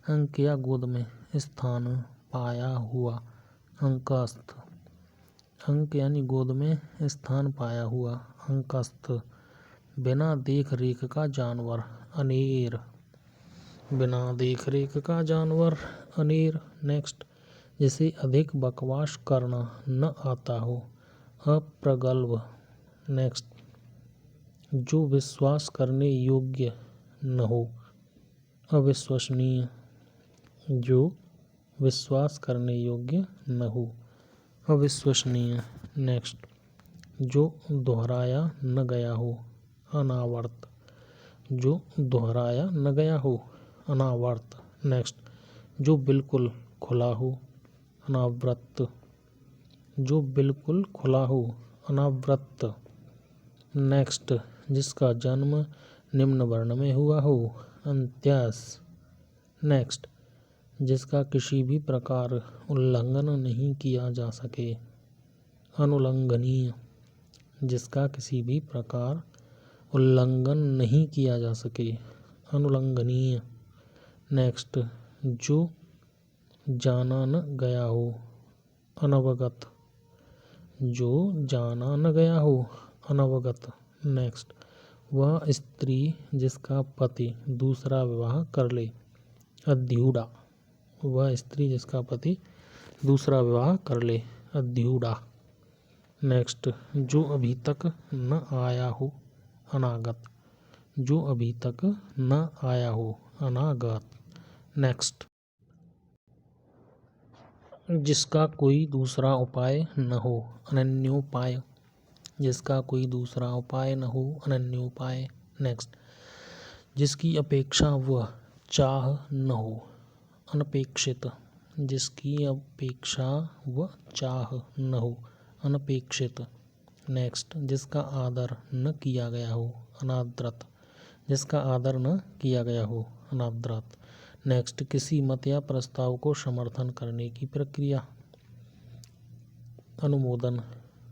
अंक या गोद में स्थान पाया हुआ अंकस्थ। अंक यानी गोद में स्थान पाया हुआ अंकस्थ। बिना देख रेख का जानवर अनेर। बिना देख रेख का जानवर अनेर। नेक्स्ट, जिसे अधिक बकवास करना न आता हो अप्रगल्भ। नेक्स्ट, जो विश्वास करने योग्य न हो अविश्वसनीय। जो विश्वास करने योग्य न हो अविश्वसनीय। नेक्स्ट, जो दोहराया न गया हो अनावर्त। जो दोहराया न गया हो अनावर्त। नेक्स्ट, जो बिल्कुल खुला हो अनावृत। जो बिल्कुल खुला हो अनावृत। नेक्स्ट, जिसका जन्म निम्न वर्ण में हुआ हो अंत्यस। नेक्स्ट, जिसका किसी भी प्रकार उल्लंघन नहीं किया जा सके अनुल्लंघनीय। जिसका किसी भी प्रकार उल्लंघन नहीं किया जा सके अनुल्लंघनीय। नेक्स्ट, जो जाना न गया हो अनवगत। जो जाना न गया हो अनवगत। नेक्स्ट, वह स्त्री जिसका पति दूसरा विवाह कर ले अध्यूढ़ा। वह स्त्री जिसका पति दूसरा विवाह कर ले अध्यूढ़ा। नेक्स्ट, जो अभी तक न आया हो अनागत। जो अभी तक न आया हो अनागत। नेक्स्ट, जिसका कोई दूसरा उपाय न हो अनन्योपाय। जिसका कोई दूसरा उपाय न हो अनन्योपाय। नेक्स्ट, जिसकी अपेक्षा व चाह न हो अनपेक्षित। जिसकी अपेक्षा व चाह न हो अनपेक्षित। नेक्स्ट, जिसका आदर न किया गया हो अनादृत। जिसका आदर न किया गया हो अनादृत। नेक्स्ट, किसी मत या प्रस्ताव को समर्थन करने की प्रक्रिया अनुमोदन।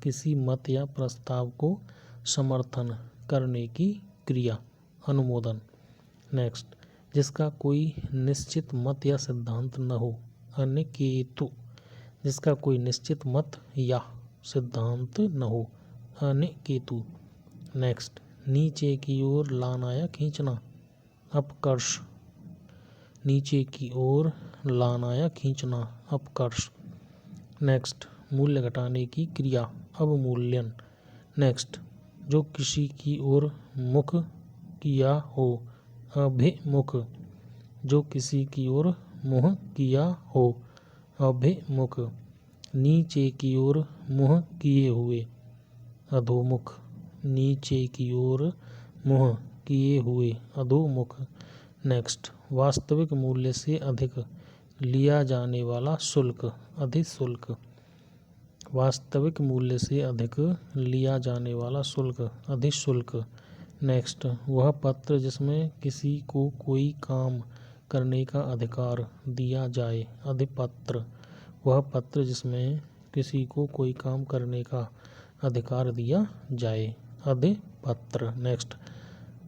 किसी मत या प्रस्ताव को समर्थन करने की क्रिया अनुमोदन। नेक्स्ट, जिसका कोई निश्चित मत या सिद्धांत न हो अनिकेतु। जिसका कोई निश्चित मत या सिद्धांत न हो अनिकेतु। नेक्स्ट, नीचे की ओर लाना या खींचना अपकर्ष। नीचे की ओर लाना या खींचना अपकर्ष। नेक्स्ट, मूल्य घटाने की क्रिया अवमूल्यन। नेक्स्ट, जो किसी की ओर मुख किया हो अभिमुख। जो किसी की ओर मुँह किया हो अभिमुख। नीचे की ओर मुँह किए हुए अधोमुख। नीचे की ओर मुँह किए हुए अधोमुख। नेक्स्ट, वास्तविक मूल्य से अधिक लिया जाने वाला शुल्क अधिशुल्क। वास्तविक मूल्य से अधिक लिया जाने वाला शुल्क अधिशुल्क। नेक्स्ट, वह पत्र जिसमें किसी को कोई काम करने का अधिकार दिया जाए अधिपत्र। वह पत्र जिसमें किसी को कोई काम करने का अधिकार दिया जाए अधिपत्र। नेक्स्ट,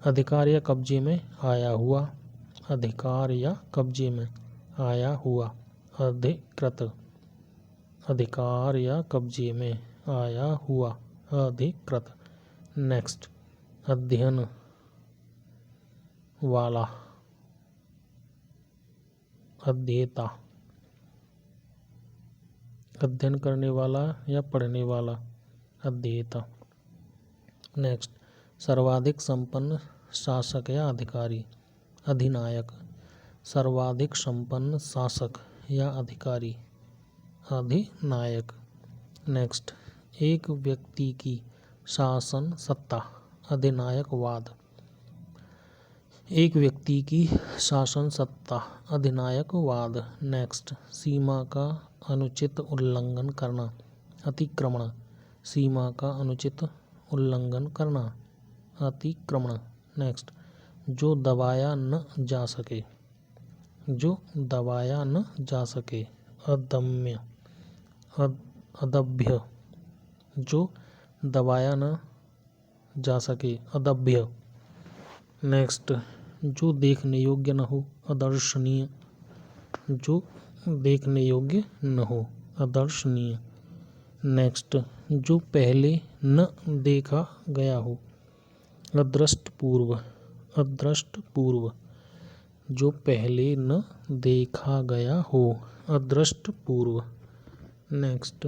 अधिकार या कब्जे में आया हुआ। अधिकार या कब्जे में आया हुआ अधिकृत। अधिकार या कब्जे में आया हुआ अधिकृत। नेक्स्ट, अध्ययन वाला। अध्येता, अध्ययन करने वाला या पढ़ने वाला, अध्येता। नेक्स्ट, सर्वाधिक संपन्न शासक या अधिकारी, अधिनायक, सर्वाधिक संपन्न शासक या अधिकारी, अधिनायक। नेक्स्ट, एक व्यक्ति की शासन सत्ता, अधिनायकवाद, एक व्यक्ति की शासन सत्ता, अधिनायकवाद। नेक्स्ट, सीमा का अनुचित उल्लंघन करना, अतिक्रमण, सीमा का अनुचित उल्लंघन करना, अतिक्रमण। नेक्स्ट, जो दबाया न जा सके, जो दबाया न जा सके, अदम्य, अदभ्य, जो दबाया न जा सके, अदभ्य। नेक्स्ट, जो देखने योग्य न हो, अदर्शनीय, जो देखने योग्य न हो, अदर्शनीय। नेक्स्ट, जो पहले न देखा गया हो, अदृष्टपूर्व, अदृष्टपूर्व, जो पहले न देखा गया हो, अदृष्टपूर्व। नेक्स्ट,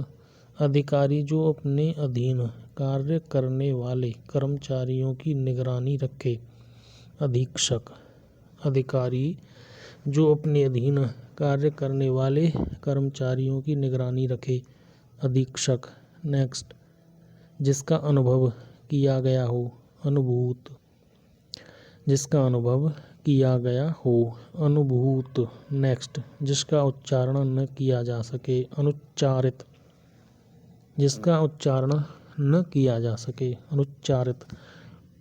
अधिकारी जो अपने अधीन कार्य करने वाले कर्मचारियों की निगरानी रखे, अधीक्षक, अधिकारी जो अपने अधीन कार्य करने वाले कर्मचारियों की निगरानी रखे, अधीक्षक। नेक्स्ट, जिसका अनुभव किया गया हो, अनुभूत, जिसका अनुभव किया गया हो, अनुभूत। नेक्स्ट, जिसका उच्चारण न किया जा सके, अनुच्चारित, जिसका उच्चारण न किया जा सके, अनुच्चारित।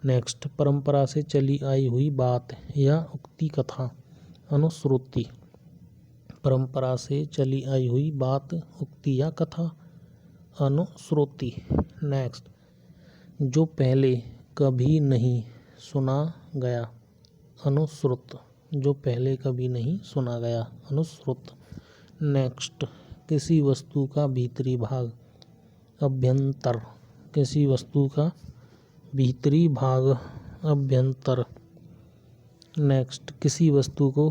नेक्स्ट, परंपरा से चली आई हुई बात या उक्ति कथा, अनुश्रुति, परंपरा से चली आई हुई बात, उक्ति या कथा, अनुश्रुति। नेक्स्ट, जो पहले कभी नहीं सुना गया, अनुश्रुत, जो पहले कभी नहीं सुना गया, अनुश्रुत। नेक्स्ट, किसी वस्तु का भीतरी भाग, अभ्यंतर, किसी वस्तु का भीतरी भाग, अभ्यंतर। नेक्स्ट, किसी वस्तु को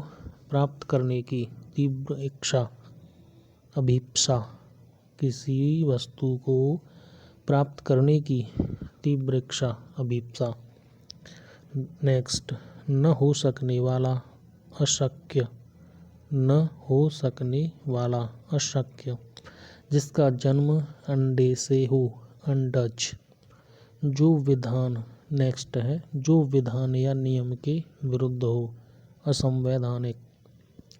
प्राप्त करने की तीव्र इच्छा, अभीप्सा, किसी वस्तु को प्राप्त करने की तीव्र इच्छा, अभीप्सा। नेक्स्ट, न हो सकने वाला, अशक्य, न हो सकने वाला, अशक्य, जिसका जन्म अंडे से हो, अंडज, जो विधान। नेक्स्ट है, जो विधान या नियम के विरुद्ध हो, असंवैधानिक,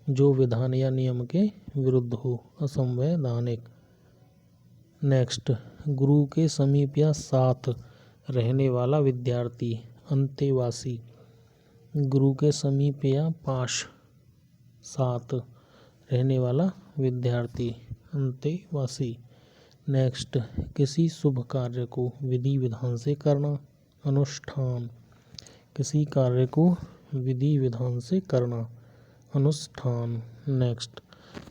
जो विधान या नियम के विरुद्ध हो, असंवैधानिक। नेक्स्ट, गुरु के समीप या साथ रहने वाला विद्यार्थी, अंतेवासी, गुरु के समीप या पास, साथ रहने वाला विद्यार्थी, अंतेवासी। नेक्स्ट, किसी शुभ कार्य को विधि विधान से करना, अनुष्ठान, किसी कार्य को विधि विधान से करना, अनुष्ठान। नेक्स्ट,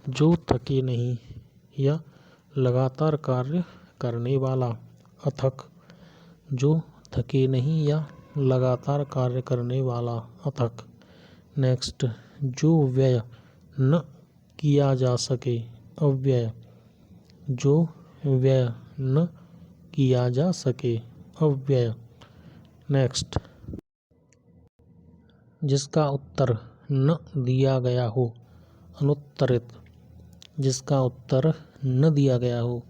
जो थके नहीं या लगातार कार्य करने वाला, अथक, जो थके नहीं या लगातार कार्य करने वाला, अथक। नेक्स्ट, जो व्यय न किया जा सके, अव्यय, जो व्यय न किया जा सके, अव्यय। नेक्स्ट, जिसका उत्तर न दिया गया हो, अनुत्तरित, जिसका उत्तर न दिया गया हो,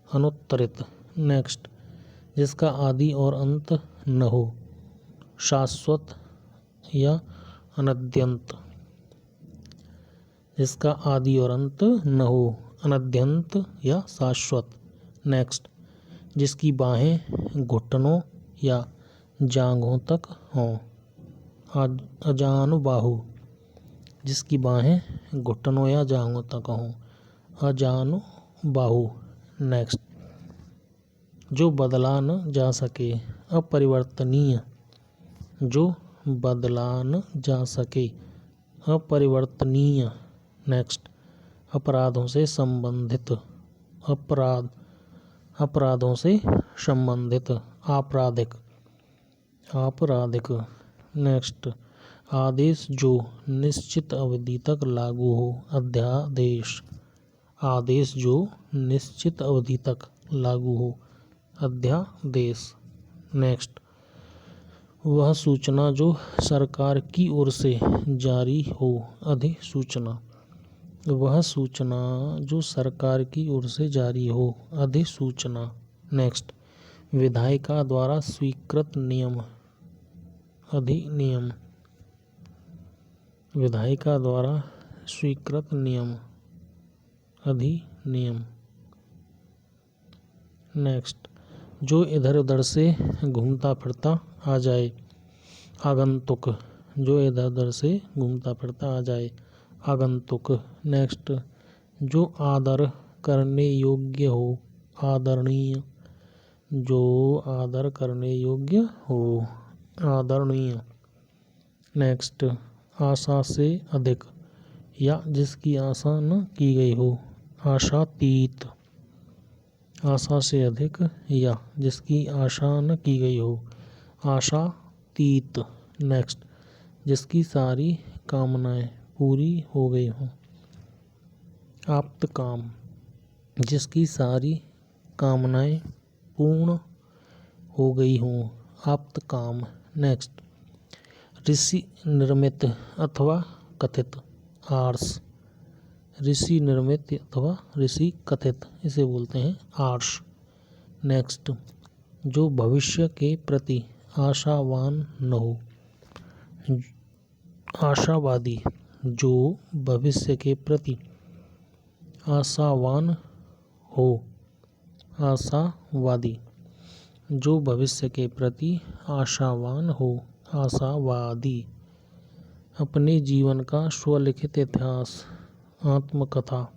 अनुत्तरित। नेक्स्ट, जिसका आदि और अंत न हो, शाश्वत या अनद्यंत, जिसका आदि और अंत न हो, अनद्यंत या शाश्वत। नेक्स्ट, जिसकी बाहें घुटनों या जांघों तक हों, अजानुबाहु, जिसकी बाहें घुटनों या जांघों तक हों, अजानुबाहु। नेक्स्ट, जो बदला न जा सके, अपरिवर्तनीय, जो बदला न जा सके, अपरिवर्तनीय। नेक्स्ट, अपराधों से संबंधित, अपराध, अपराधों से संबंधित, आपराधिक, आपराधिक। नेक्स्ट, आदेश जो निश्चित अवधि तक लागू हो। अध्यादेश। आदेश जो निश्चित अवधि तक लागू हो। अध्यादेश। नेक्स्ट, वह सूचना जो सरकार की ओर से जारी हो। अधिसूचना। वह सूचना जो सरकार की ओर से जारी हो। अधिसूचना। नेक्स्ट, विधायिका द्वारा स्वीकृत नियम। अधिनियम। विधायिका द्वारा स्वीकृत नियम। अधिनियम। नेक्स्ट, जो इधर उधर से घूमता फिरता आ जाए। आगंतुक। जो इधर उधर से घूमता फिरता आ जाए। आगंतुक। नेक्स्ट, जो आदर करने योग्य हो। आदरणीय। जो आदर करने योग्य हो। आदरणीय। नेक्स्ट, आशा से अधिक या जिसकी आशा न की गई हो। आशातीत। आशा से अधिक या जिसकी आशा न की गई हो। आशातीत। नेक्स्ट, जिसकी सारी कामनाएं पूरी हो गई हों। आप्तकाम। जिसकी सारी कामनाएं पूर्ण हो गई हों। आप्तकाम। नेक्स्ट, ऋषि निर्मित अथवा कथित। आर्ष। ऋषि निर्मित अथवा ऋषि कथित, इसे बोलते हैं आर्ष। नेक्स्ट, जो भविष्य के प्रति आशावान न हो। आशावादी। जो भविष्य के प्रति आशावान हो। आशावादी। जो भविष्य के प्रति आशावान हो। आशावादी। अपने जीवन का स्वलिखित इतिहास। आत्मकथा।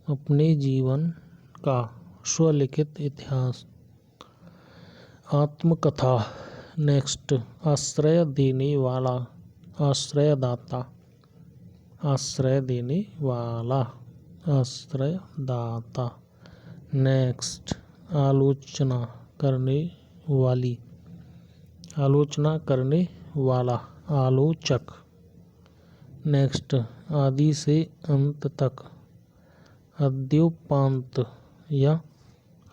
अपने जीवन का स्वलिखित इतिहास। आत्मकथा। नेक्स्ट, आश्रय देने वाला। आश्रयदाता। आश्रय देने वाला। आश्रयदाता। नेक्स्ट, आलोचना करने वाली। आलोचना करने वाला। आलोचक। नेक्स्ट, आदि से अंत तक। आद्योपांत या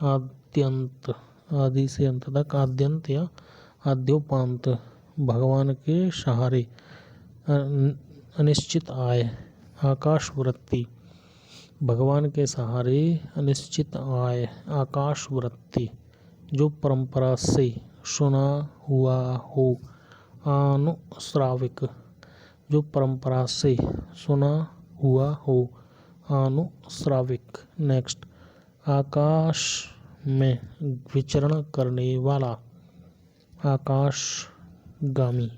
आद्यंत। आदि से अंत तक आद्यंत या आद्योपांत। भगवान के सहारे अनिश्चित आय। आकाशवृत्ति। भगवान के सहारे अनिश्चित आय। आकाशवृत्ति। जो परंपरा से सुना हुआ हो। आनुश्राविक। जो परंपरा से सुना हुआ हो। आनुश्राविक। नेक्स्ट, आकाश में विचरण करने वाला। आकाशगामी।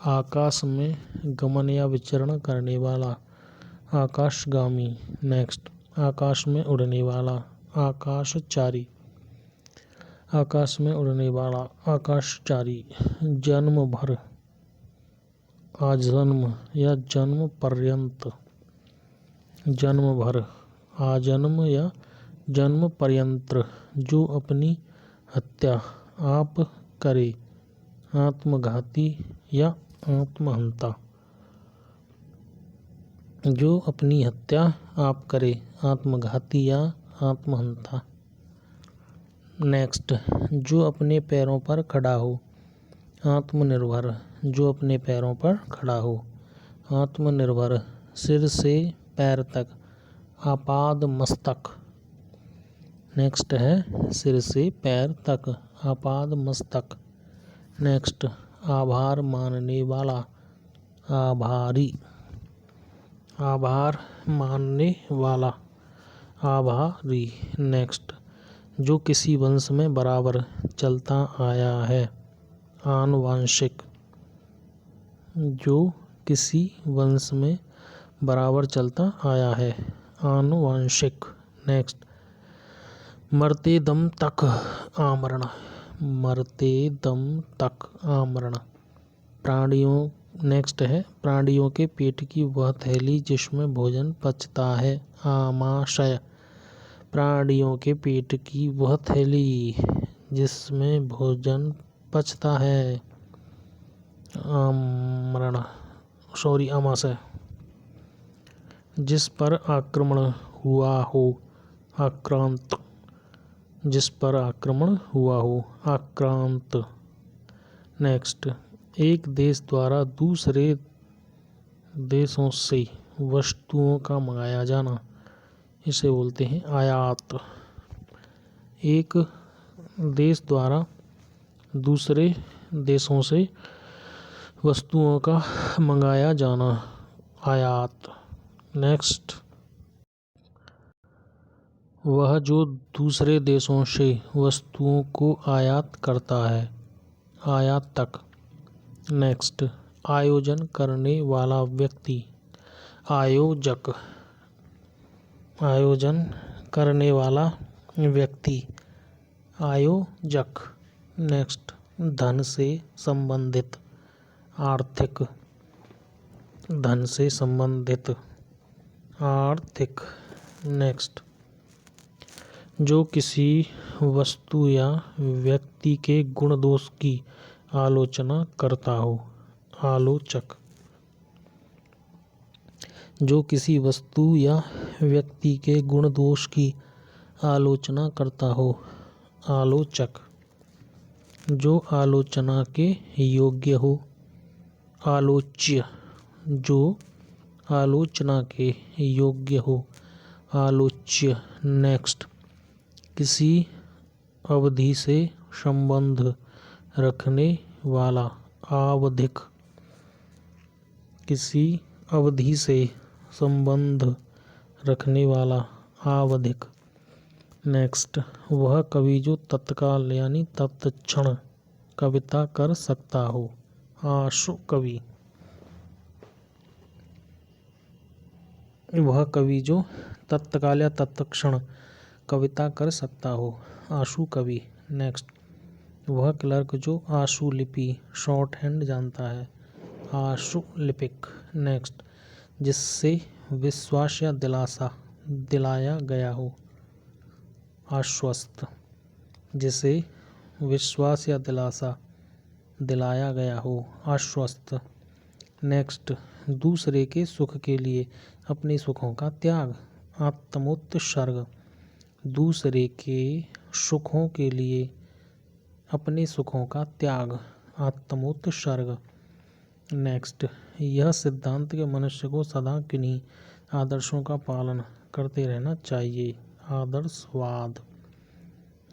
आकाश में गमन या विचरण करने वाला। आकाशगामी। नेक्स्ट, आकाश में उड़ने वाला। आकाशचारी। आकाश में उड़ने वाला। आकाशचारी। जन्म भर। आजन्म या जन्म पर्यंत। जन्म भर। आजन्म या जन्म पर्यंत। जो अपनी हत्या आप करे। आत्मघाती या आत्महंता। जो अपनी हत्या आप करे। आत्मघाती या आत्महंता। नेक्स्ट, जो अपने पैरों पर खड़ा हो। आत्मनिर्भर। जो अपने पैरों पर खड़ा हो। आत्मनिर्भर। सिर से पैर तक। आपाद मस्तक। नेक्स्ट है सिर से पैर तक। आपाद मस्तक। नेक्स्ट, आभार मानने वाला। आभारी। आभार मानने वाला। आभारी। नेक्स्ट, जो किसी वंश में बराबर चलता आया है। आनुवांशिक। जो किसी वंश में बराबर चलता आया है। आनुवांशिक। नेक्स्ट, मरते दम तक आमरण। मरते दम तक आमरण। प्राणियों। नेक्स्ट है प्राणियों के पेट की वह थैली जिसमें भोजन पचता है। आमाशय। प्राणियों के पेट की वह थैली जिसमें भोजन पचता है। आमाशय। जिस पर आक्रमण हुआ हो, आक्रांत। जिस पर आक्रमण हुआ हो, आक्रांत। नेक्स्ट, एक देश द्वारा दूसरे देशों से वस्तुओं का मंगाया जाना, इसे बोलते हैं आयात। एक देश द्वारा दूसरे देशों से वस्तुओं का मंगाया जाना, आयात। नेक्स्ट, वह जो दूसरे देशों से वस्तुओं को आयात करता है, आयातक। नेक्स्ट, आयोजन करने वाला व्यक्ति, आयोजक। आयोजन करने वाला व्यक्ति, आयोजक। नेक्स्ट, धन से संबंधित, आर्थिक। धन से संबंधित, आर्थिक। नेक्स्ट, जो किसी वस्तु या व्यक्ति के गुण दोष की आलोचना करता हो, आलोचक। जो किसी वस्तु या व्यक्ति के गुण दोष की आलोचना करता हो, आलोचक। जो आलोचना के योग्य हो, आलोच्य। जो आलोचना के योग्य हो, आलोच्य। नेक्स्ट, किसी अवधि से संबंध रखने वाला, आवधिक। किसी अवधि से संबंध रखने वाला, आवधिक। नेक्स्ट, वह कवि जो तत्काल यानी तत्क्षण कविता कर सकता हो, आशु कवि। वह कवि जो तत्काल या तत्क्षण कविता कर सकता हो, आशु कवि। नेक्स्ट, वह क्लर्क जो आशु लिपि शॉर्ट हैंड जानता है, आशु लिपिक। नेक्स्ट, जिससे विश्वास या दिलासा दिलाया गया हो, आश्वस्त। जिसे विश्वास या दिलासा दिलाया गया हो, आश्वस्त। नेक्स्ट, दूसरे के सुख के लिए अपने सुखों का त्याग, आत्मोत्सर्ग। दूसरे के सुखों के लिए अपने सुखों का त्याग, आत्मोत्सर्ग। नेक्स्ट, यह सिद्धांत के मनुष्य को सदा किन्हीं आदर्शों का पालन करते रहना चाहिए, आदर्शवाद।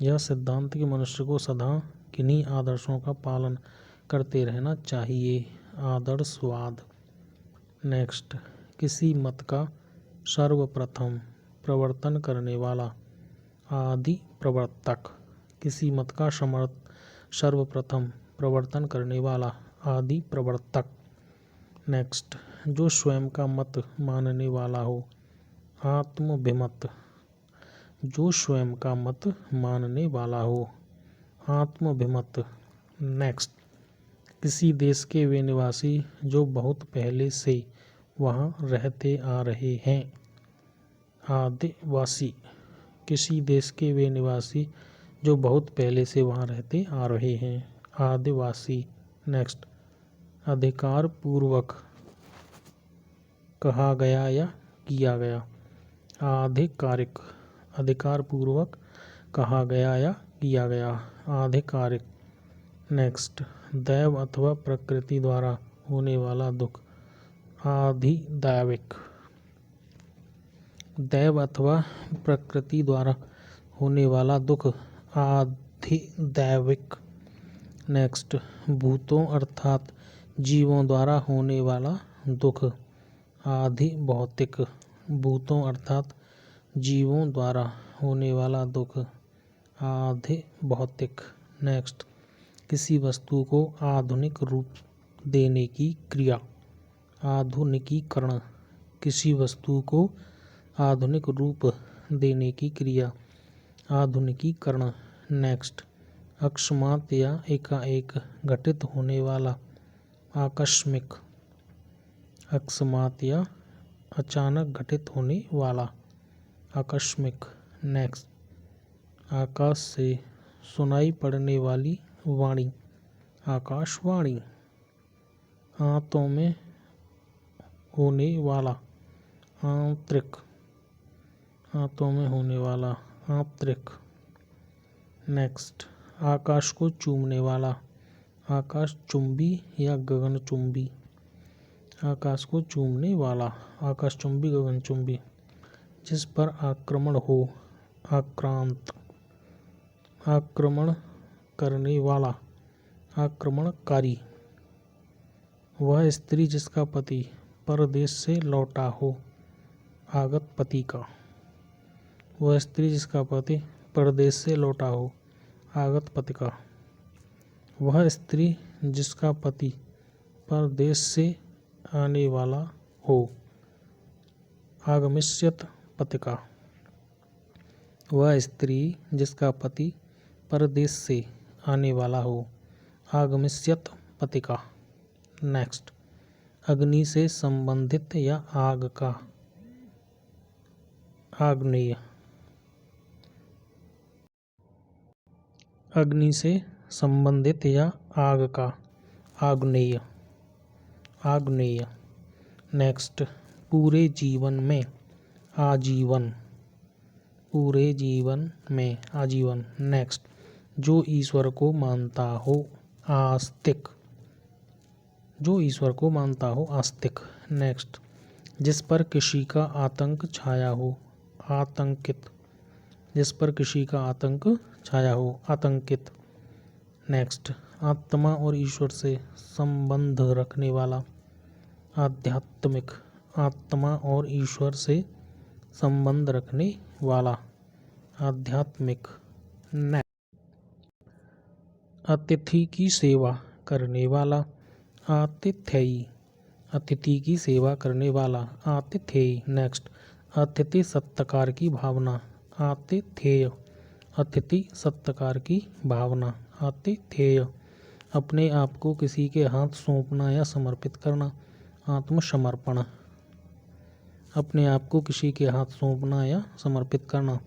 यह सिद्धांत के मनुष्य को सदा किन्हीं आदर्शों का पालन करते रहना चाहिए, आदर्शवाद। नेक्स्ट, किसी मत का सर्वप्रथम प्रवर्तन करने वाला, आदि प्रवर्तक। किसी मत का सर्वप्रथम प्रवर्तन करने वाला, आदि प्रवर्तक। नेक्स्ट, जो स्वयं का मत मानने वाला हो, आत्माभिमत। जो स्वयं का मत मानने वाला हो, आत्माभिमत। नेक्स्ट, किसी देश के वे निवासी जो बहुत पहले से वहाँ रहते आ रहे हैं, आदिवासी। किसी देश के वे निवासी जो बहुत पहले से वहाँ रहते आ रहे हैं, आदिवासी। नेक्स्ट, अधिकार पूर्वक कहा गया या किया गया, आधिकारिक। अधिकार पूर्वक कहा गया या किया गया, आधिकारिक। नेक्स्ट, दैव अथवा प्रकृति द्वारा होने वाला दुख, आधिदैविक। दैव अथवा प्रकृति द्वारा होने वाला दुख, आधिदैविक। नेक्स्ट, भूतों अर्थात जीवों द्वारा होने वाला दुख, आधिभौतिक। भूतों अर्थात जीवों द्वारा होने वाला दुख, आधिभौतिक। नेक्स्ट, किसी वस्तु को आधुनिक रूप देने की क्रिया, आधुनिकीकरण। किसी वस्तु को आधुनिक रूप देने की क्रिया, आधुनिकीकरण। नेक्स्ट, अकस्मात या एकाएक घटित होने वाला, आकस्मिक। अकस्मात या अचानक घटित होने वाला, आकस्मिक। नेक्स्ट, आकाश से सुनाई पड़ने वाली वाणी, आकाशवाणी। आंतों में होने वाला आंतरिक, आंतों में होने वाला आंतरिक। नेक्स्ट, आकाश को चूमने वाला, आकाश चुंबी या गगन चुंबी। आकाश को चूमने वाला, आकाश चुंबी गगन चुंबी। जिस पर आक्रमण हो, आक्रांत, आक्रमण करने वाला, आक्रमणकारी। वह स्त्री जिसका पति परदेश से लौटा हो, आगत पति का। वह स्त्री जिसका पति परदेश से लौटा हो, आगत पति का। वह स्त्री जिसका पति परदेश से आने वाला हो, आगमिष्यत पति का। वह स्त्री जिसका पति परदेश से आने वाला हो, आगमिष्यत पति का। नेक्स्ट, अग्नि से संबंधित या आग का, आग्नेय। अग्नि से संबंधित या आग का, आग्नेय, आग्नेय। नेक्स्ट, पूरे जीवन में, आजीवन, पूरे जीवन में, आजीवन। नेक्स्ट, जो ईश्वर को मानता हो, आस्तिक, जो ईश्वर को मानता हो, आस्तिक। नेक्स्ट, जिस पर किसी का आतंक छाया हो, आतंकित, जिस पर किसी का आतंक छाया हो, आतंकित। नेक्स्ट, आत्मा और ईश्वर से संबंध रखने वाला, आध्यात्मिक, आत्मा और ईश्वर से संबंध रखने वाला, आध्यात्मिक। नेक्स्ट, अतिथि की सेवा करने वाला, आतिथेयी, अतिथि की सेवा करने वाला, आतिथेयी। नेक्स्ट, अतिथि सत्कार की भावना, आतिथेय, अतिथि सत्कार की भावना, आतिथेय। अपने आप को किसी के हाथ सौंपना या समर्पित करना, आत्मसमर्पण। अपने आप को किसी के हाथ सौंपना या समर्पित करना,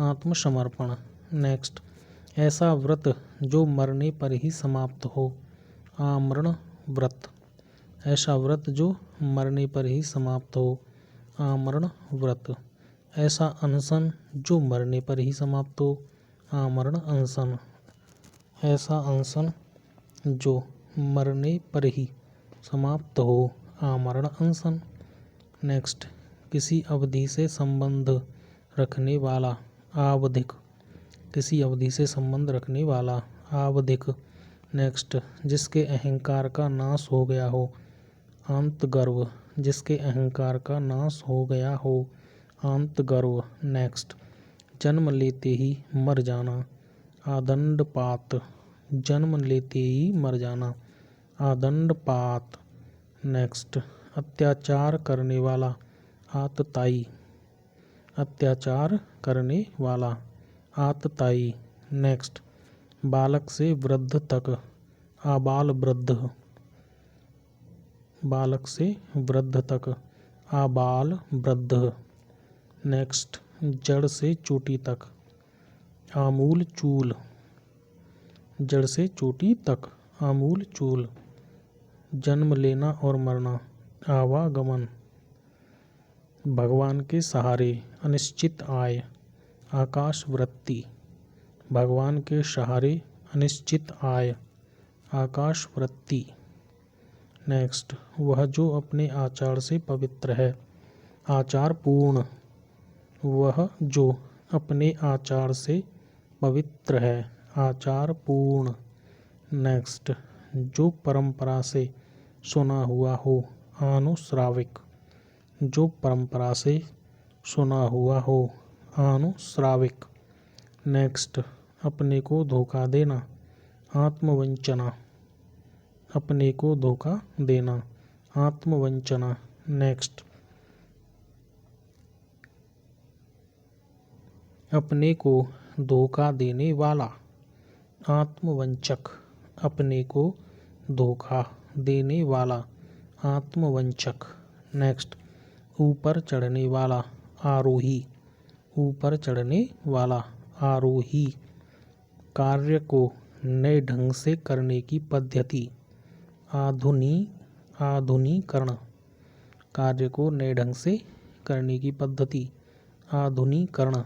आत्मसमर्पण। नेक्स्ट, ऐसा व्रत जो मरने पर ही समाप्त हो, आमरण व्रत। ऐसा व्रत जो मरने पर ही समाप्त हो, आमरण व्रत। ऐसा अनशन जो मरने पर ही समाप्त हो, आमरण अनशन। ऐसा अनशन जो मरने पर ही समाप्त हो, आमरण अनशन। नेक्स्ट, किसी अवधि से संबंध रखने वाला, आवधिक, किसी अवधि से संबंध रखने वाला, आवधिक। नेक्स्ट, जिसके अहंकार का नाश हो गया हो, आंतगर्व, जिसके अहंकार का नाश हो गया हो, आंतगर्व। नेक्स्ट, जन्म लेते ही मर जाना, आदंडपात, जन्म लेते ही मर जाना, आदंडपात। नेक्स्ट, अत्याचार करने वाला, आतताई, अत्याचार करने वाला, आतताई। नेक्स्ट, बालक से वृद्ध तक, आबाल वृद्ध, बालक से वृद्ध तक, आबाल वृद्ध। नेक्स्ट, जड़ से चोटी तक, आमूल चूल, जड़ से चोटी तक, आमूल चूल। जन्म लेना और मरना, आवागमन। भगवान के सहारे, अनिश्चित आय, आकाशवृत्ति, भगवान के सहारे अनिश्चित आय, आकाशवृत्ति। नेक्स्ट, वह जो अपने आचार से पवित्र है, आचार पूर्ण, वह जो अपने आचार से पवित्र है, आचार पूर्ण। नेक्स्ट, जो परंपरा से सुना हुआ हो, आनुश्राविक, जो परंपरा से सुना हुआ हो, आनुश्राविक। नेक्स्ट, अपने को धोखा देना, आत्मवंचना, अपने को धोखा देना, आत्मवंचना। नेक्स्ट, अपने को धोखा देने वाला, आत्मवंचक, अपने को धोखा देने वाला, आत्मवंचक। नेक्स्ट, ऊपर चढ़ने वाला, आरोही, ऊपर चढ़ने वाला, आरोही। कार्य को नए ढंग से करने की पद्धति, आधुनिकीकरण, आधुनिकीकरण, कार्य को नए ढंग से करने की पद्धति। आधुनिकीकरण